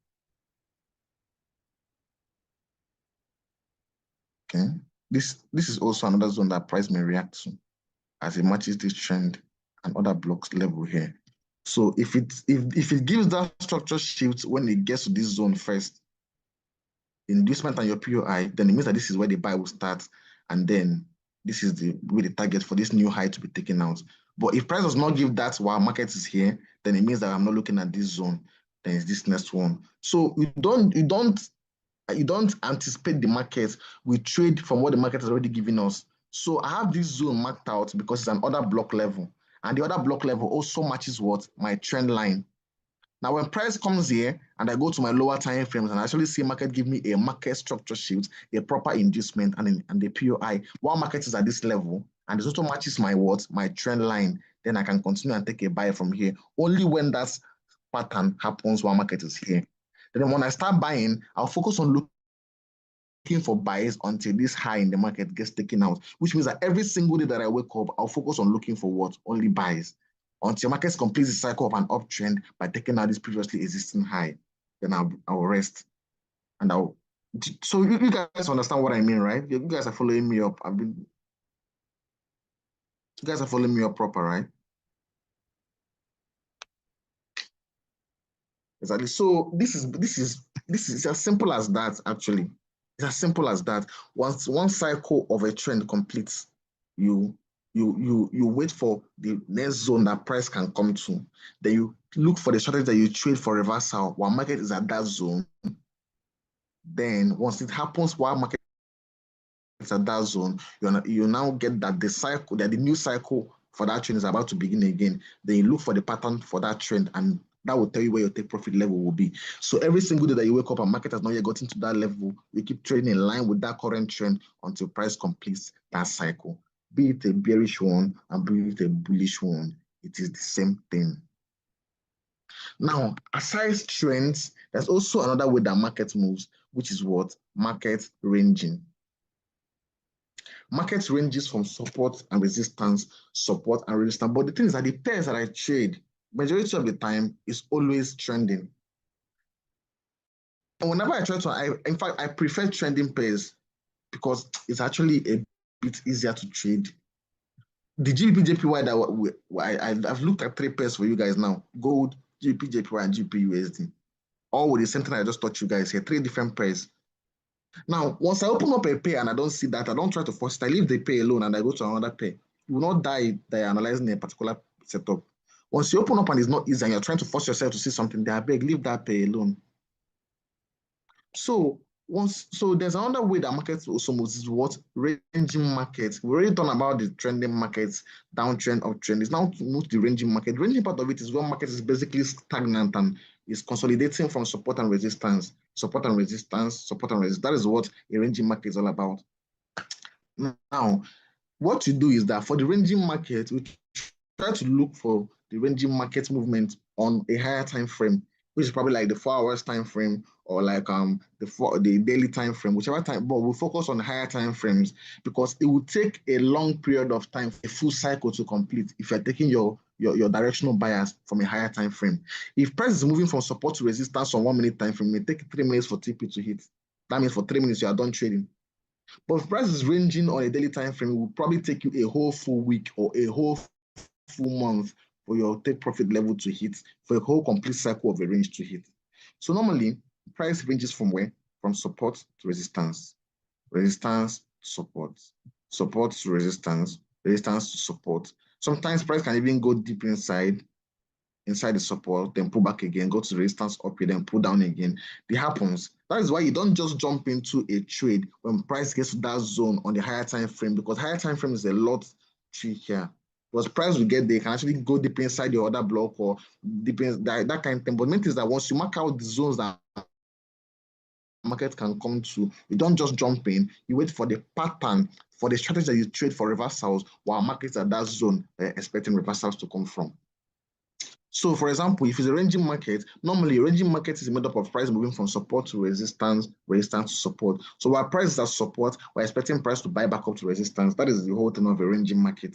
Okay. This is also another zone that price may react to as it matches this trend and other blocks level here. So if it gives that structure shift when it gets to this zone first, inducement and your POI, then it means that this is where the buy will start, and then this is the target for this new high to be taken out. But if price does not give that while market is here, then it means that I'm not looking at this zone. Then it's this next one. So you don't anticipate the market. We trade from what the market has already given us. So I have this zone marked out because it's an other block level, and the other block level also matches what my trend line. Now, when price comes here and I go to my lower time frames and I actually see market give me a market structure shift, a proper inducement, and the POI, while market is at this level and it also matches my what? My trend line, then I can continue and take a buy from here. Only when that pattern happens while market is here. Then when I start buying, I'll focus on looking for buys until this high in the market gets taken out, which means that every single day that I wake up, I'll focus on looking for what? Only buys. Until markets complete the cycle of an uptrend by taking out this previously existing high, then I'll rest. And so you guys understand what I mean, right? You guys are following me up. You guys are following me up proper, right? Exactly. So this is as simple as that, actually. It's as simple as that. Once one cycle of a trend completes, you wait for the next zone that price can come to. Then you look for the strategy that you trade for reversal while market is at that zone. Then once it happens while market is at that zone, you now get that the new cycle for that trend is about to begin again. Then you look for the pattern for that trend, and that will tell you where your take profit level will be. So every single day that you wake up and market has not yet gotten to that level, you keep trading in line with that current trend until price completes that cycle. Be it a bearish one and be it a bullish one, it is the same thing. Now, aside trends, there's also another way that market moves, which is what? Market ranging. Market ranges from support and resistance, support and resistance. But the thing is that the pairs that I trade, majority of the time, is always trending. And whenever I try to, in fact, I prefer trending pairs because it's actually a bit easier to trade. The GBP JPY that I've looked at 3 pairs for you guys now: gold, GBP JPY, and GBP USD. All with the same thing I just taught you guys here, 3 different pairs. Now, once I open up a pair and I don't see that, I don't try to force it. I leave the pair alone and I go to another pair. You will not die analyzing a particular setup. Once you open up and it's not easy and you're trying to force yourself to see something there, I beg, leave that pair alone. So there's another way that markets also moves is what? Ranging markets. We already talked about the trending markets, downtrend, uptrend. It's now to move to the ranging market. The ranging part of it is where market is basically stagnant and is consolidating from support and resistance, support and resistance, support and resistance. That is what a ranging market is all about. Now, what you do is that for the ranging market, we try to look for the ranging market movement on a higher time frame, which is probably like the 4 hours time frame or like the daily time frame, whichever time. But we'll focus on higher time frames because it will take a long period of time for a full cycle to complete if you're taking your directional bias from a higher time frame. If price is moving from support to resistance on 1 minute time frame, it may take 3 minutes for TP to hit. That means for 3 minutes you are done trading. But if price is ranging on a daily time frame, it will probably take you a whole full week or a whole full month for your take profit level to hit, for a whole complete cycle of a range to hit. So normally, price ranges from where? From support to resistance, resistance to support, support to resistance, resistance to support. Sometimes price can even go deep inside the support, then pull back again, go to the resistance up here, then pull down again. It happens. That is why you don't just jump into a trade when price gets to that zone on the higher time frame, because higher time frame is a lot trickier. Because price will get there, you can actually go deep inside your other block or deep in that kind of thing. But the main thing is that once you mark out the zones that market can come to, you don't just jump in, you wait for the pattern, for the strategy that you trade for reversals while markets at that zone expecting reversals to come from. So, for example, if it's a ranging market, normally a ranging market is made up of price moving from support to resistance, resistance to support. So while price is at support, we're expecting price to buy back up to resistance. That is the whole thing of a ranging market.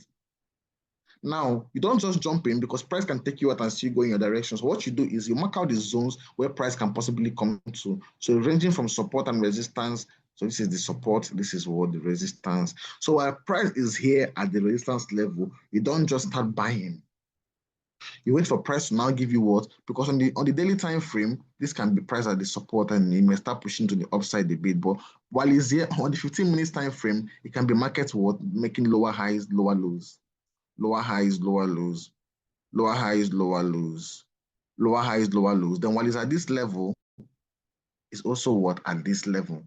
Now, you don't just jump in because price can take you out and see you go in your direction. So what you do is you mark out the zones where price can possibly come to. So ranging from support and resistance, So this is the support, this is what the resistance. So while price is here at the resistance level, you don't just start buying. You wait for price to now give you what? Because on the daily time frame, this can be priced at the support and it may start pushing to the upside a bit. But while it's here on the 15 minutes time frame, it can be market what? Making lower highs, lower lows, lower highs, lower lows, lower highs, lower lows, lower highs, lower lows. Then while it's at this level, it's also what? At this level.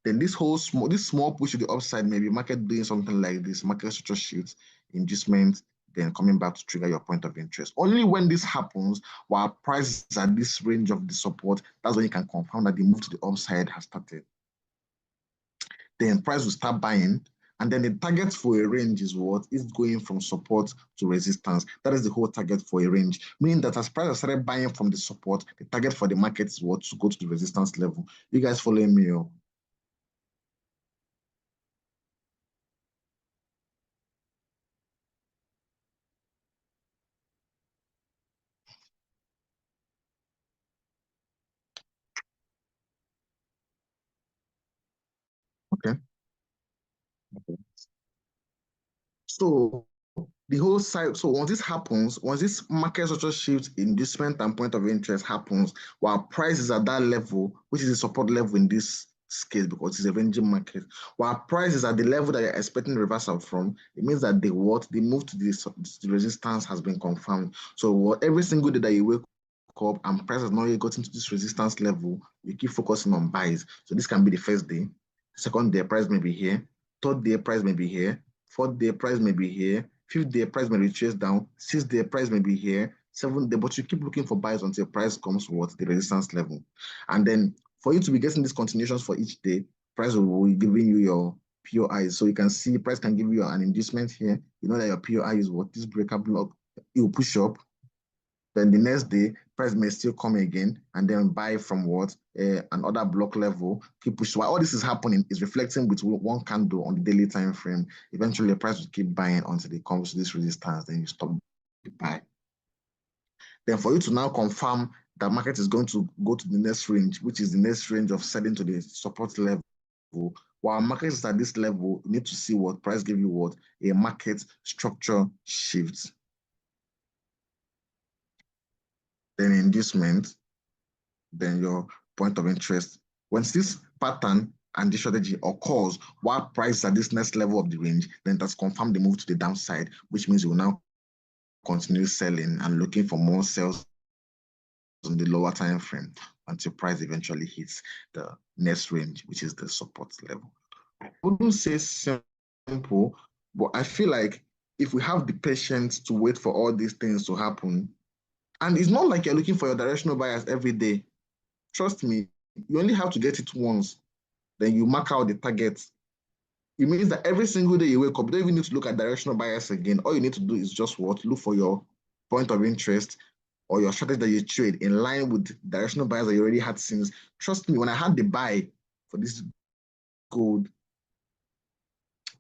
Then this small push to the upside, maybe market doing something like this, market structure shift, inducement, then coming back to trigger your point of interest. Only when this happens, while prices at this range of the support, that's when you can confirm that the move to the upside has started. Then price will start buying, and then the target for a range is what? Is going from support to resistance. That is the whole target for a range, meaning that as price has started buying from the support, the target for the market is what? To go to the resistance level. You guys following me? Okay. So the whole side, so once this happens, once this market structure shift in inducement and point of interest happens, while price is at that level, which is the support level in this case because it's a ranging market, while price is at the level that you're expecting reversal from, it means that the move to the resistance has been confirmed. So what every single day that you wake up and price has not yet gotten to this resistance level, you keep focusing on buys. So this can be the first day, second day price may be here, third day price may be here, fourth day price may be here, fifth day price may retrace down, sixth day price may be here, seventh day, but you keep looking for buys until price comes towards the resistance level. And then for you to be getting these continuations for each day, price will be giving you your POIs. So you can see price can give you an inducement here. You know that your POI is what? This breaker block, it will push up. Then the next day, price may still come again and then buy from what? Another block level, keep pushing. While all this is happening, is reflecting with one candle on the daily time frame. Eventually, the price will keep buying until it comes to this resistance, then you stop the buy. Then for you to now confirm that market is going to go to the next range, which is the next range of selling to the support level. While market is at this level, you need to see what price give you what? A market structure shift. Then inducement, then your point of interest. Once this pattern and this strategy occurs while price at this next level of the range, then that's confirmed the move to the downside, which means you will now continue selling and looking for more sales on the lower time frame until price eventually hits the next range, which is the support level. I wouldn't say simple, but I feel like if we have the patience to wait for all these things to happen, and it's not like you're looking for your directional bias every day. Trust me, you only have to get it once. Then you mark out the target. It means that every single day you wake up, you don't even need to look at directional bias again. All you need to do is just what? Look for your point of interest or your strategy that you trade in line with directional bias that you already had since. Trust me, when I had the buy for this gold,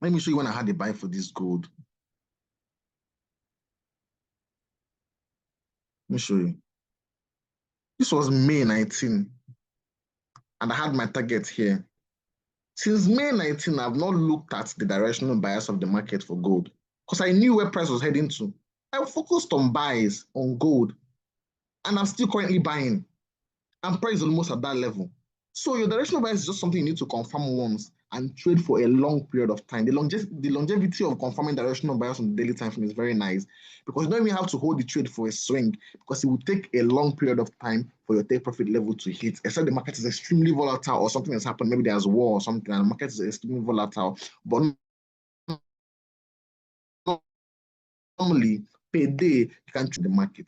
let me show you when I had the buy for this gold. Let me show you. This was May 19, and I had my target here. Since May 19, I've not looked at the directional bias of the market for gold because I knew where price was heading to. I focused on buys on gold, and I'm still currently buying, and price is almost at that level. So your directional bias is just something you need to confirm once and trade for a long period of time. The longevity of confirming directional bias on the daily time frame is very nice because you don't even have to hold the trade for a swing because it will take a long period of time for your take profit level to hit, except the market is extremely volatile or something has happened. Maybe there's war or something and the market is extremely volatile. But normally, per day, you can trade the market.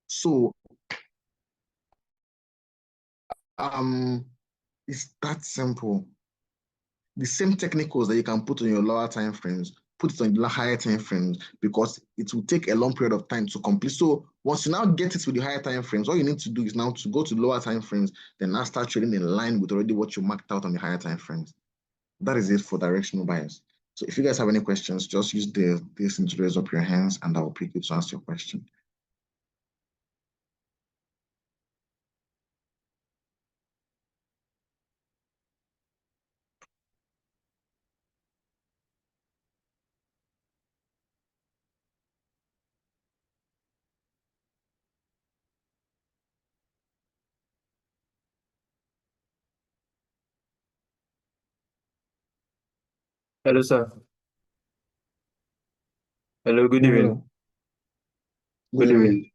So it's that simple. The same technicals that you can put on your lower time frames, put it on the higher time frames because it will take a long period of time to complete. So once you now get it with the higher time frames, all you need to do is now to go to lower time frames, then now start trading in line with already what you marked out on the higher time frames. That is it for directional bias. So if you guys have any questions, just use this to raise up your hands and I will pick you to answer your question. Hello, sir. Hello, good evening. Hello. Good Good evening. evening.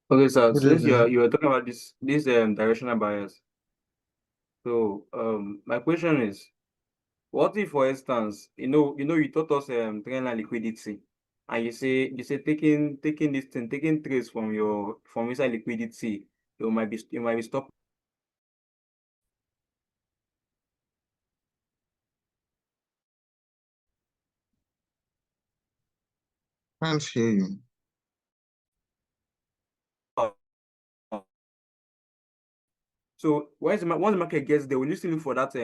Okay, sir. Good Since evening. you are talking about this directional bias, so my question is, what if, for instance, you taught us trend line liquidity, and you say taking this thing, taking trades from inside liquidity, you might be stopping. Can't hear you. So once the market gets there, will you still look for that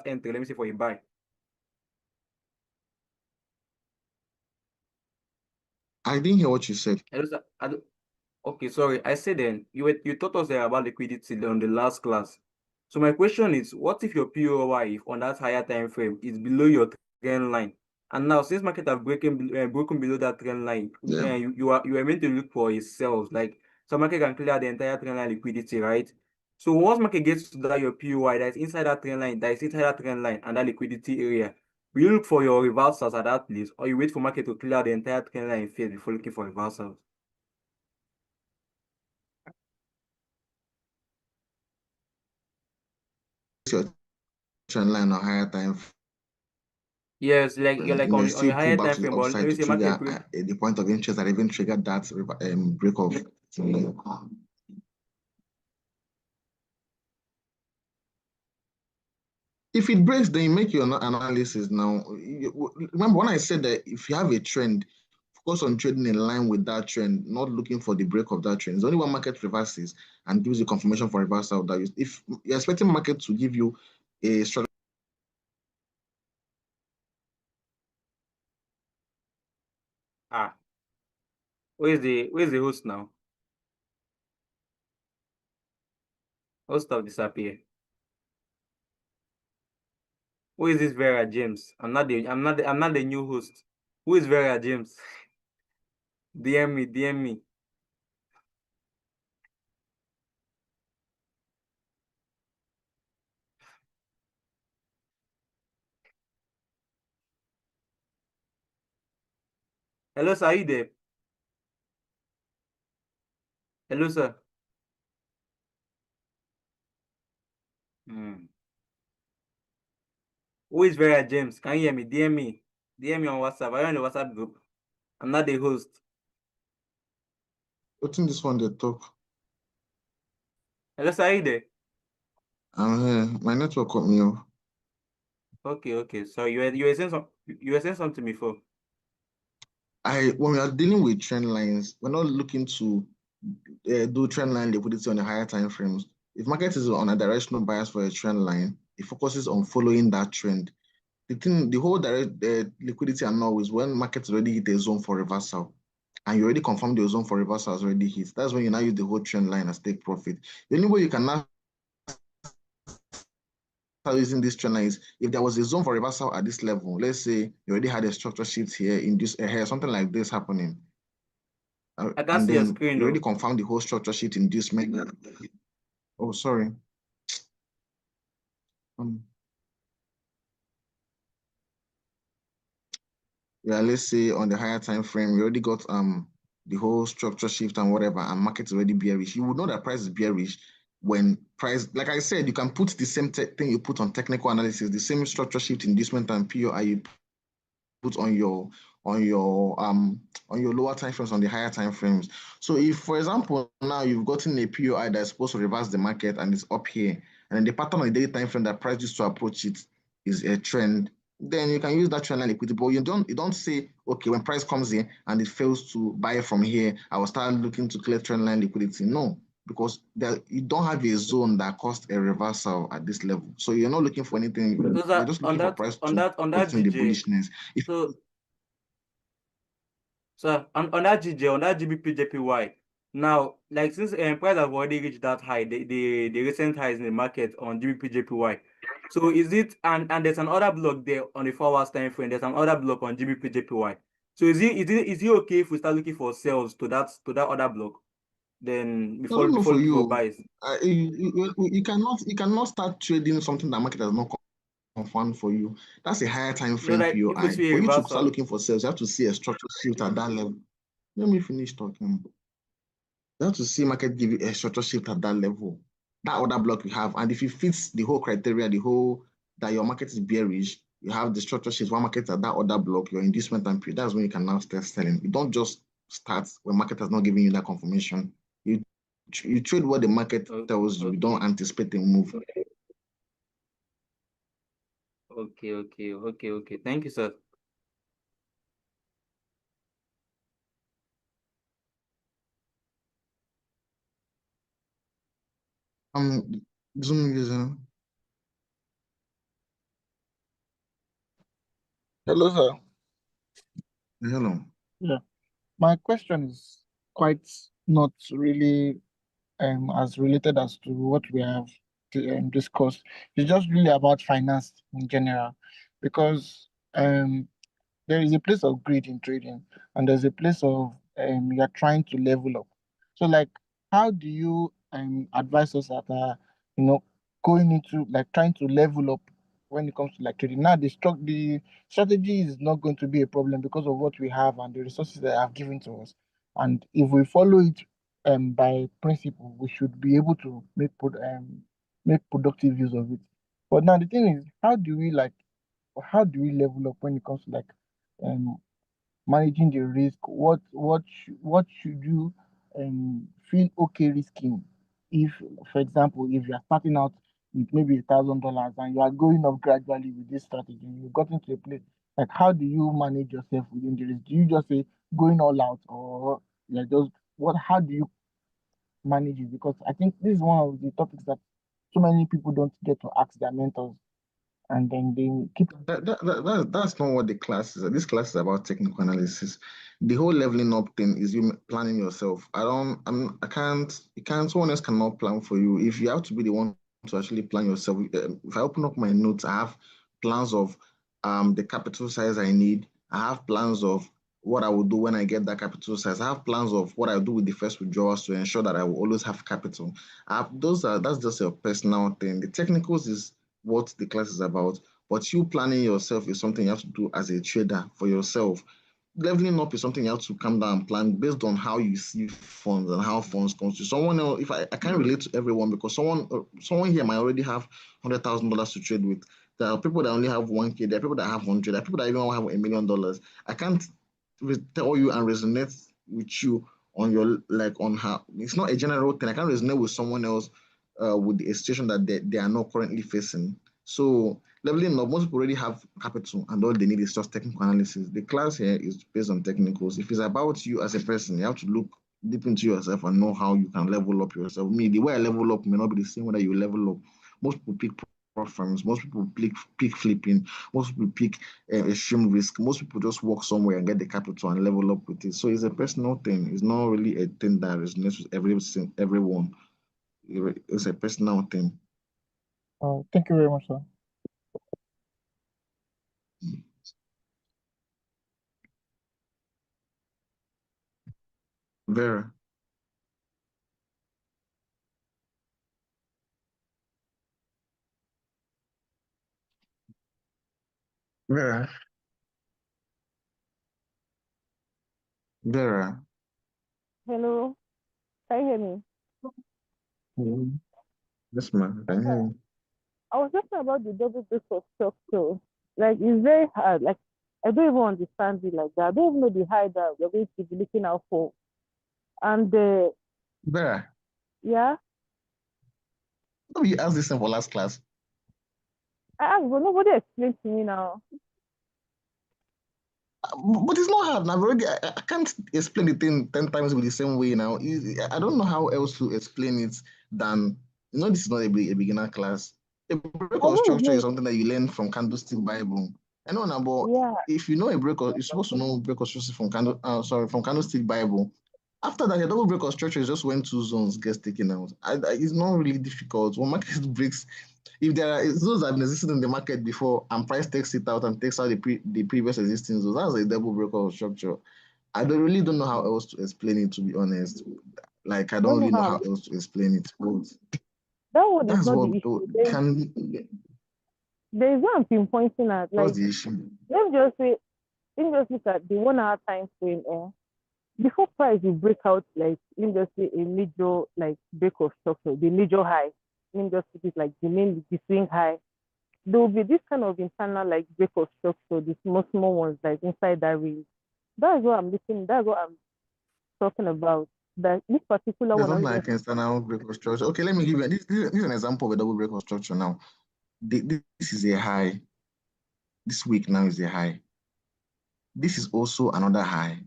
entry? Let me say for a buy. I didn't hear what you said. Hello, sir. Okay, sorry. I said then you taught us about liquidity on the last class. So my question is, what if your POY on that higher time frame is below your trend line? And now since market have broken below that trend line, Yeah. you are meant to look for a sales. Like so market can clear the entire trend line liquidity, right? So once market gets to that your POY that is inside that trend line, that is inside that trend line and that liquidity area, will you look for your reversals at that place, or you wait for market to clear the entire trend line first before looking for reversals? It's your trend line or higher time Yes, like you're frame. like You may on still your pull higher back time to the frame, but let upside me to say market trigger break. the point of interest that even triggered that break of. If it breaks, then you make your analysis. Now, remember when I said that if you have a trend, focus on trading in line with that trend, not looking for the break of that trend. It's only when market reverses and gives you confirmation for reversal that if you're expecting market to give you a strategy. Ah, where's the host now? Host have disappeared. Who is this Vera James? I'm not the new host. Who is Vera James? DM me. Hello, sir. Are you there? Hello, sir. Hmm. Who is Vera James? Can you hear me? DM me. DM me on WhatsApp. Are you on the WhatsApp group? I'm not the host. Putting this one they talk. Hello, sir. Are you there? I'm here. My network cut me off. Okay. So you were saying something before. I When we are dealing with trend lines, we're not looking to do trend line liquidity on the higher time frames. If market is on a directional bias for a trend line, it focuses on following that trend. The whole direct liquidity and now is when markets already hit a zone for reversal, and you already confirmed the zone for reversal has already hit. That's when you now use the whole trend line as take profit. The only way you can now start using this trend line is if there was a zone for reversal at this level. Let's say you already had a structure shift here in this here, something like this happening, I can't and see your then screen, you already though. confirmed the whole structure shift inducement. Oh, sorry. Um, yeah, let's say on the higher time frame, we already got the whole structure shift and whatever, and market is already bearish. You would know that price is bearish when price, like I said, you can put the same thing you put on technical analysis, the same structure shift inducement and POI you put on your um on your lower time frames on the higher time frames. So if, for example, now you've gotten a POI that's supposed to reverse the market and it's up here, and then the pattern on the daily time frame that price used to approach it is a trend, then you can use that trend line liquidity. But you don't say, okay, when price comes in and it fails to buy from here, I will start looking to clear trend line liquidity. No, because you don't have a zone that caused a reversal at this level. So you're not looking for anything. So, You're sir, just on looking for that price on to that on that continue the GJ. bullishness. If So So on that GJ, on that GBP now, like since price have already reached that high, the recent highs in the market on GBP. So is it and there's another block there on the 4 hours time frame. There's another block on GBP. So is it okay if we start looking for sales to that other block then I before don't know before for looking for you, buys? you cannot start trading something that market has not confound for you. That's a higher time No, frame like it could POI. be a For you to start reversal. looking for sales, you have to see a structural shift at that level. Let me finish talking. You have to see market give you a structural shift at that level. That other block you have, and if it fits the whole criteria, the whole that your market is bearish, you have the structural shift, one market at that other block, your inducement time period. That's when you can now start selling. You don't just start when market has not given you that confirmation. You trade what the market tells you. You don't Okay. anticipate a move. Okay. Thank you, sir. Um, Zoom using. Hello, sir. Hello. Yeah, my question is quite not really as related as to what we have discussed. It's just really about finance in general, because there is a place of greed in trading, and there's a place of you're trying to level up. So, like, how do you advise us that are you know going into like trying to level up when it comes to like trading? Now, the strategy is not going to be a problem because of what we have and the resources that have given to us. And if we follow it by principle, we should be able to make productive use of it. But now the thing is, how do we level up when it comes to like um managing the risk? What should you feel okay risking? If, for example, if you are starting out with maybe $1,000 and you are going up gradually with this strategy, you've gotten to a place, like, how do you manage yourself within the risk? Do you just say going all out, or like just what? How do you manage it? Because I think this is one of the topics that so many people don't get to ask their mentors, and then they keep. That's not what the class is. This class is about technical analysis. The whole leveling up thing is you planning yourself. I can't, you can't, someone else cannot plan for you. If you have to be the one to actually plan yourself, if I open up my notes, I have plans of the capital size I need. I have plans of what I will do when I get that capital size. I have plans of what I do with the first withdrawals to ensure that I will always have capital. That's just a personal thing. The technicals is what the class is about. But you planning yourself is something you have to do as a trader for yourself. Leveling up is something you have to come down and plan based on how you see funds and how funds come to someone else. If I can't relate to everyone because someone here might already have $100,000 to trade with. There are people that only have 1K. There are people that have 100. There are people that even have $1 million. I can't tell you and resonate with you on your like on how it's not a general thing. I can't resonate with someone else with a situation that they are not currently facing. So leveling up, most people already have capital and all they need is just technical analysis. The class here is based on technicals. If it's about you as a person, you have to look deep into yourself and know how you can level up yourself. Me, the way I level up may not be the same way that you level up. Most people pick firms, most people pick flipping, most people pick extreme risk. Most people just work somewhere and get the capital and level up with it. So it's a personal thing. It's not really a thing that resonates with everyone. It's a personal thing. Thank you very much, sir. Vera. Vera. Vera. Hello, can you hear me? Mhm. Yes, ma'am. Can you hear me? I was talking about the double breakfast structure. Like, it's very hard. Like, I don't even understand it like that. I don't even know the high that we're going to be looking out for. And Vera. yeah, No, you asked this thing for last class. I asked, but nobody explained to me now. But it's not hard. I've already, I can't explain the thing 10 times with the same way now. I don't know how else to explain it than, this is not a beginner class. A break My of own is structure is not, something that you learn from Candlestick Bible. I know now, but yeah. if you know a break of, you're supposed to know break of structure from Candlestick Bible. After that, your double break of structure is just when two zones gets taken out. It's not really difficult. When market breaks, if there are zones that have existed in the market before and price takes it out and takes out the previous existing zones, that's a double breakout structure. Really don't know how else to explain it, to be honest. Like I I don't don't know really know how. how else to explain it. But That one is that's not the what issue. Then can there is one I'm pinpointing at. What's Like, the issue? let me just say, let me just look at the 1 hour time frame. Before price will break out, like let me just say a major like break of structure, the major high. Let me just put it like the swing high. There will be this kind of internal like break of structure, the small ones like inside that range. That's what I'm looking. That's what I'm talking about. That this particular There's one, not I'm like just external break of structure. Okay, let me give you this is an example of a double break of structure now. This is a high. This week now is a high. This is also another high.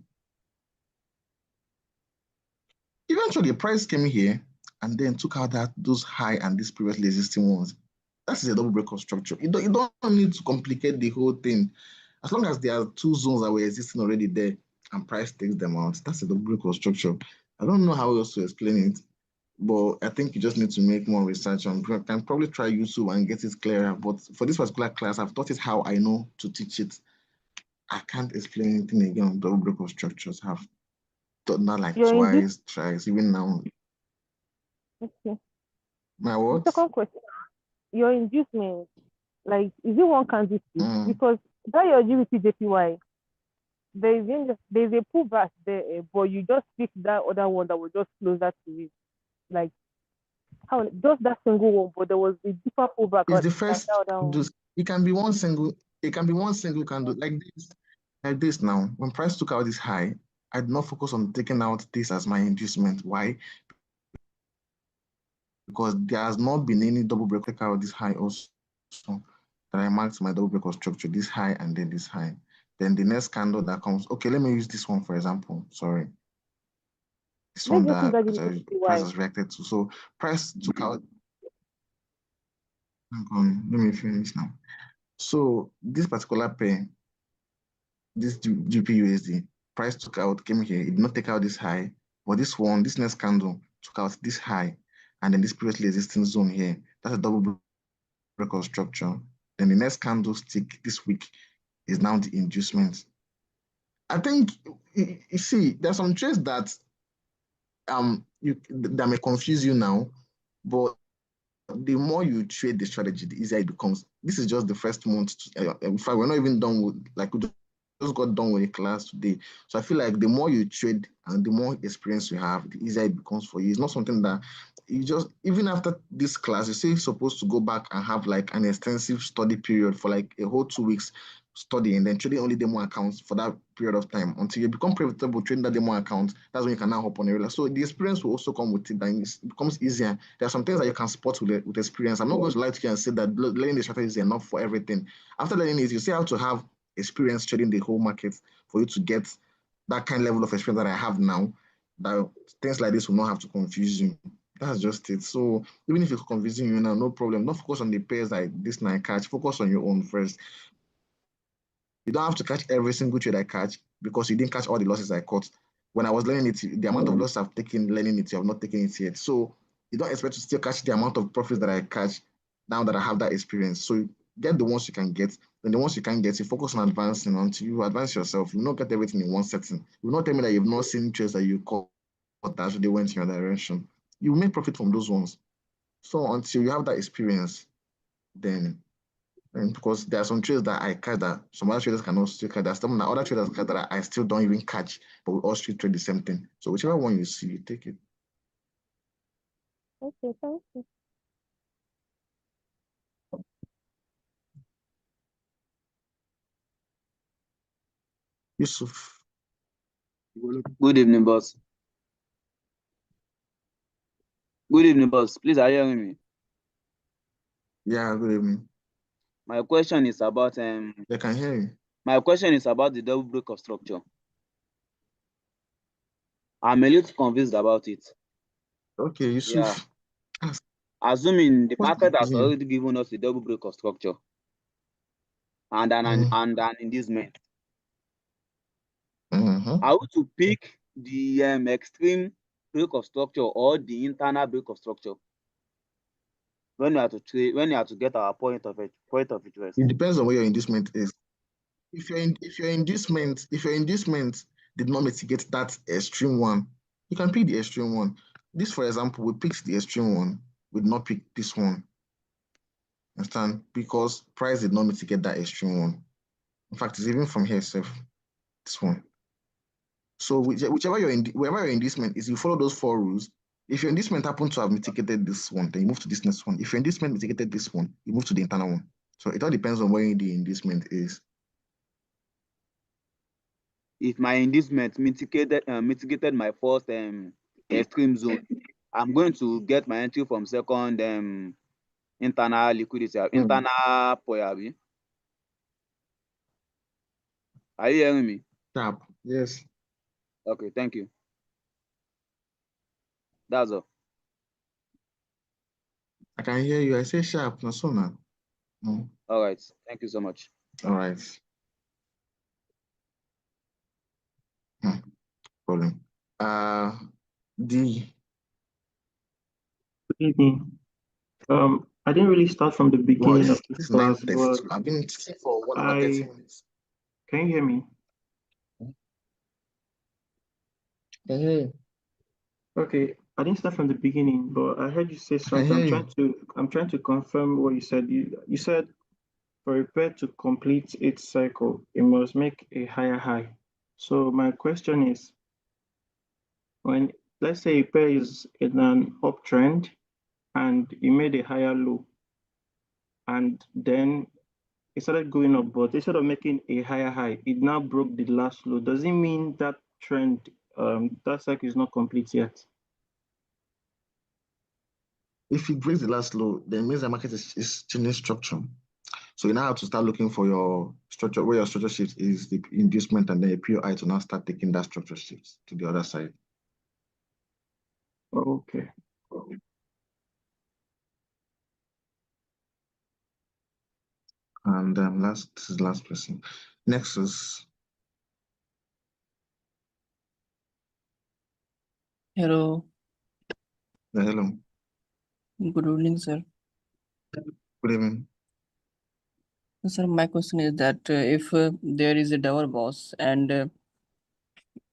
Eventually, the price came here and then took out those high and these previously existing ones. That is a double break of structure. You don't need to complicate the whole thing. As long as there are two zones that were existing already there and price takes them out, that's a double break of structure. I don't know how else to explain it, but I think you just need to make more research on. You can probably try YouTube and get it clearer. But for this particular class, I've taught it how I know to teach it. I can't explain anything again on double break of structures. I've done that like you're in this. twice, thrice, even now. Okay. My The words? second question, your inducement, like is it one candlestick? Mm. Because that your GBP there's a pullback there, but you just pick that other one that was just closer to it. Like how just that single one, but there was a deeper pullback It's the than first. that other one. It can be one single. It can be one single candle like this. Like this now. When price took out this high, I did not focus on taking out this as my inducement. Why? Because there has not been any double break out this high also that I marked my double break of structure, this high and then this high. Then the next candle that comes, okay, let me use this one for example. Sorry. This Let's one just use that that price GBPY. has reacted to. So price took out, let me finish now. So this particular pair, this GPUSD, price took out, came here, it did not take out this high, but this one, this next candle took out this high, and then this previously existing zone here, that's a double break of structure. Then the next candlestick this week is now the inducement. I think you see, there's some trades that that may confuse you now, but the more you trade the strategy, the easier it becomes. This is just the first month. In fact, we're not even done with, like, we just got done with the class today. So I feel like the more you trade and the more experience you have, the easier it becomes for you. It's not something that you just, even after this class, you're still supposed to go back and have like an extensive study period for like a whole 2 weeks studying and then trading only demo accounts for that period of time until you become profitable trading that demo account. That's when you can now hop on a regular. So the experience will also come with it, and it becomes easier. There are some things that you can spot with experience. I'm not going to lie to you and say that learning the strategy is enough for everything. After learning it, you see how to have experience trading the whole market for you to get that kind of level of experience that I have now. That things like this will not have to confuse you. That's just it. So even if it's confusing you now, no problem. Don't focus on the pairs like this night catch. Focus on your own first. You don't have to catch every single trade I catch because you didn't catch all the losses I caught. When I was learning it, the amount of losses I've taken learning it, you have not taken it yet. So you don't expect to still catch the amount of profits that I catch now that I have that experience. So get the ones you can get. Then the ones you can get, you focus on advancing until you advance yourself. You will not get everything in one setting. You will not tell me that you've not seen trades that you caught that actually went in your direction. You make profit from those ones. So until you have that experience, then and because there are some trades that I catch that some other traders cannot still catch. There's some other traders catch that I still don't even catch, but we all still trade the same thing. So whichever one you see, you take it. Okay, thank you. Yusuf. Good evening, boss. Good evening, boss. Please, are you hearing me? Yeah, good evening. My question is about They can hear you. my question is about the double break of structure. I'm a little confused about it. Okay, Yeah. Yusuf. Assuming the What's market has confusing you? already given us the double break of structure and an inducement. Mm-hmm. Are we to pick the extreme break of structure or the internal break of structure when we are to trade, when we are to get our point of interest? It depends on where your inducement is. If your inducement did not mitigate that extreme one, you can pick the extreme one. This, for example, we picked the extreme one, we did not pick this one. Understand? Because price did not mitigate that extreme one. In fact, it's even from here, self, this one. So whichever wherever your inducement is, you follow those four rules. If your inducement happen to have mitigated this one, then you move to this next one. If your inducement mitigated this one, you move to the internal one. So it all depends on where the inducement is. If my inducement mitigated my first extreme zone, I'm going to get my entry from second internal liquidity, internal POI. Are you hearing me? Sharp. Yes. Okay, thank you. That's all. I can hear you. I say sharp, no so now. All right. Thank you so much. All right. Problem. D. Good evening. I didn't really start from the Wow, beginning of this this is class, 9:32. but I've been sitting for 1 hour 30 minutes. can you hear me? I hear you. Okay, I didn't start from the beginning, but I heard you say I something. hear you. I'm trying to confirm what you said. You said for a pair to complete its cycle, it must make a higher high. So my question is, when let's say a pair is in an uptrend and it made a higher low, and then it started going up, but instead of making a higher high, it now broke the last low. Does it mean that trend, that cycle is not complete yet? If it breaks the last low, then it means the market is changing structure. So you now have to start looking for your structure, where your structure shift is the inducement, and then a POI to now start taking that structure shift to the other side. Okay. And this is the last person. Nexus. Hello, Hello. good evening, sir. Good evening. Sir, my question is that if there is a double boss and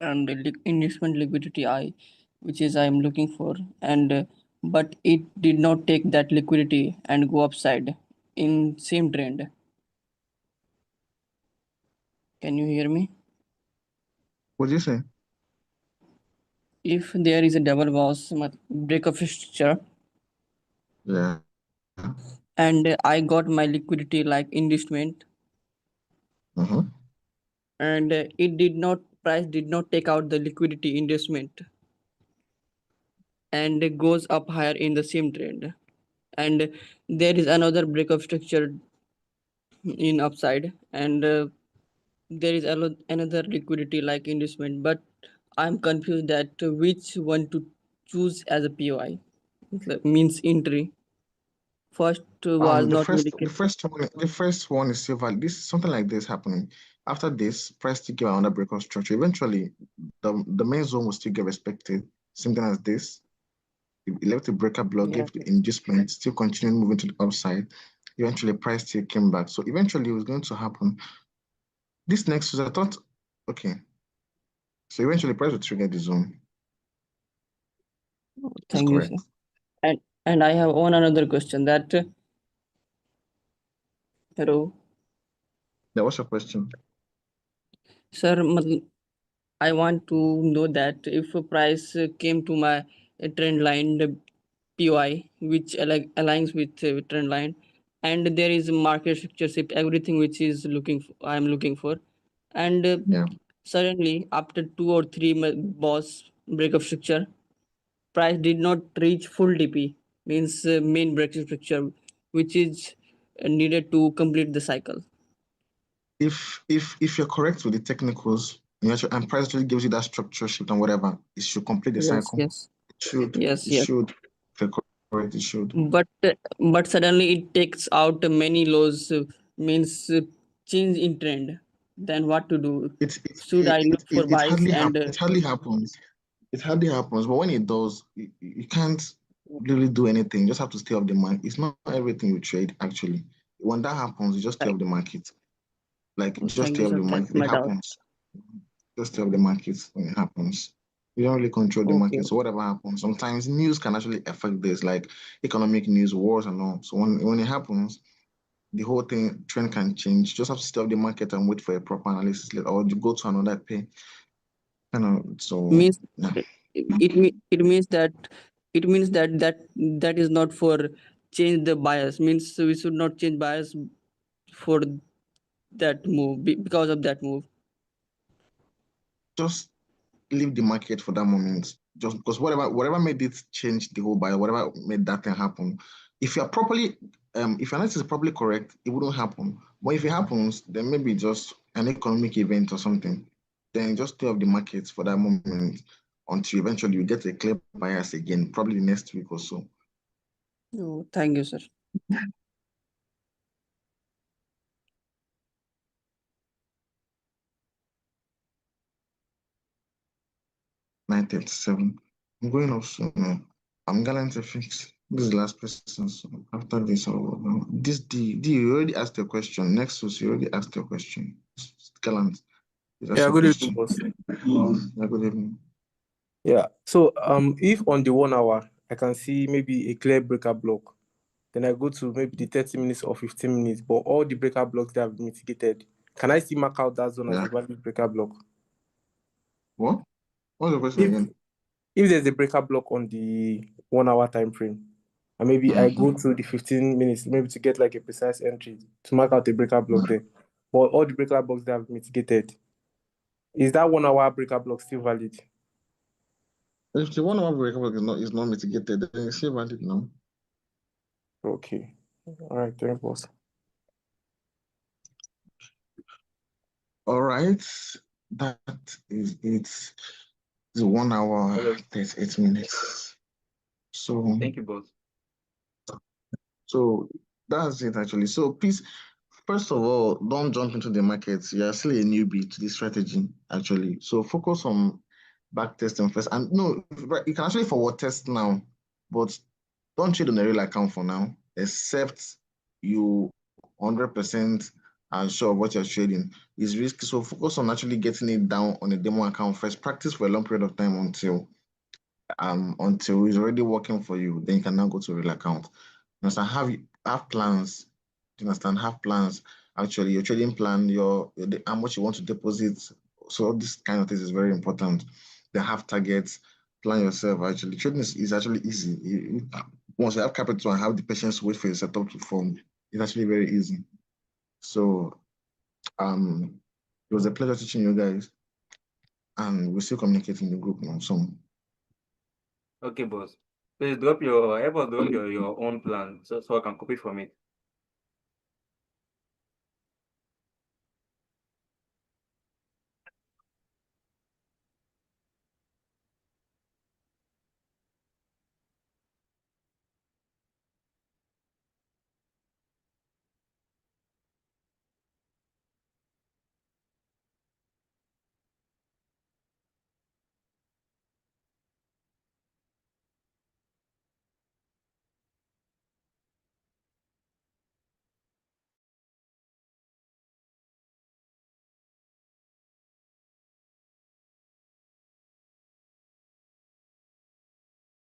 investment liquidity I, which is I am looking for, and but it did not take that liquidity and go upside in same trend. Can you hear me? What did you say? If there is a double boss break of structure Yeah. and I got my liquidity like investment Mm-hmm. and it did not price did not take out the liquidity investment and it goes up higher in the same trend and there is another break of structure in upside and there is another liquidity like investment but I'm confused that which one to choose as a POI. It means entry first was The not first very the clear. first one is still valid. This something like this happening. After this, price still give another breakout structure. Eventually, the main zone will still get respected. Same thing as this. It left the breaker block, Yes, gave the yes. inducement, still continuing moving to the upside. Eventually, price still came back. So eventually, it was going to happen. This next was I thought, okay. So eventually, price will trigger the zone. That's Thank you, sir. correct. And I have one another question that hello That was your question. sir I want to know that if a price came to my trend line, the POI, which aligns with trend line, and there is market structure shift, everything which is I am looking for, and Yeah. suddenly after 2 or 3 boss break of structure, price did not reach full DP, means main break structure, which is needed to complete the cycle. If you're correct with the technicals, and price actually gives you that structure shift and whatever, it should complete the Yes, cycle. yes, It should. yes, It yes. should. If you're correct, it should. But suddenly it takes out many lows, means change in trend. Then what to do? It it Should it I it, look for it buys hardly and happens. It hardly happens. It hardly happens. But when it does, you can't really do anything. You just have to stay off the market. It's not everything you trade actually. When that happens, you just stay Thank off the market. Like just thank stay you, off sir. the That's market. It my doubt. happens. Just stay off the market when it happens. You don't really control the Okay. market. So whatever happens, sometimes news can actually affect this, like economic news, wars and all. So when it happens, the whole thing trend can change. Just have to stop the market and wait for a proper analysis later, or you go to another pay. So Means yeah. it means that that is not for change the bias. Means we should not change bias for that move because of that move. Just leave the market for that moment. Just because whatever made it change the whole buy, whatever made that thing happen, if you're properly if your analysis is properly correct, it wouldn't happen. But if it happens, then maybe just an economic event or something. Then just stay off the market for that moment until eventually you get a clear bias again, probably next week or so. Oh, thank you, sir. 9:37. I'm going off soon. I'm going to fix. This is the last person. So after this, this D, you already asked your question. Next, you already asked your question. Gallant, that's Yeah, your good evening, question. boss. Yeah, good evening. Yeah. So if on the 1 hour I can see maybe a clear breaker block, then I go to maybe the 30 minutes or 15 minutes, but all the breaker blocks that have been mitigated, can I still mark out that zone as Yeah. a valid breaker block? What? What's the question If again? if there's a breaker block on the 1 hour time frame, and maybe I go to the 15 minutes, maybe to get like a precise entry to mark out the breaker block there, but all the breaker blocks that have been mitigated, is that 1 hour breaker block still valid? If the 1 hour breakable is not mitigated, then it's still valid now. Okay. All right, thanks, boss. All right. That is it. It's 1 hour, Hello. 38 minutes. So Thank you, boss. So that's it actually. So please, first of all, don't jump into the markets. You are still a newbie to this strategy, actually. So focus on back testing first. And no, right, you can actually forward test now, but don't trade on a real account for now, except you 100% are sure of what you're trading. It's risky. So focus on actually getting it down on a demo account first. Practice for a long period of time until it's already working for you. Then you can now go to a real account. You understand? Have plans. You understand? Have plans. Actually, your trading plan, how much you want to deposit. So all this kind of things is very important. Then have targets. Plan yourself. Actually, trading is actually easy. Once you have capital and have the patience to wait for your setup to form, it's actually very easy. So it was a pleasure teaching you guys, and we're still communicating in the group now. So Okay, boss. Please help us drop your own plan so I can copy from it.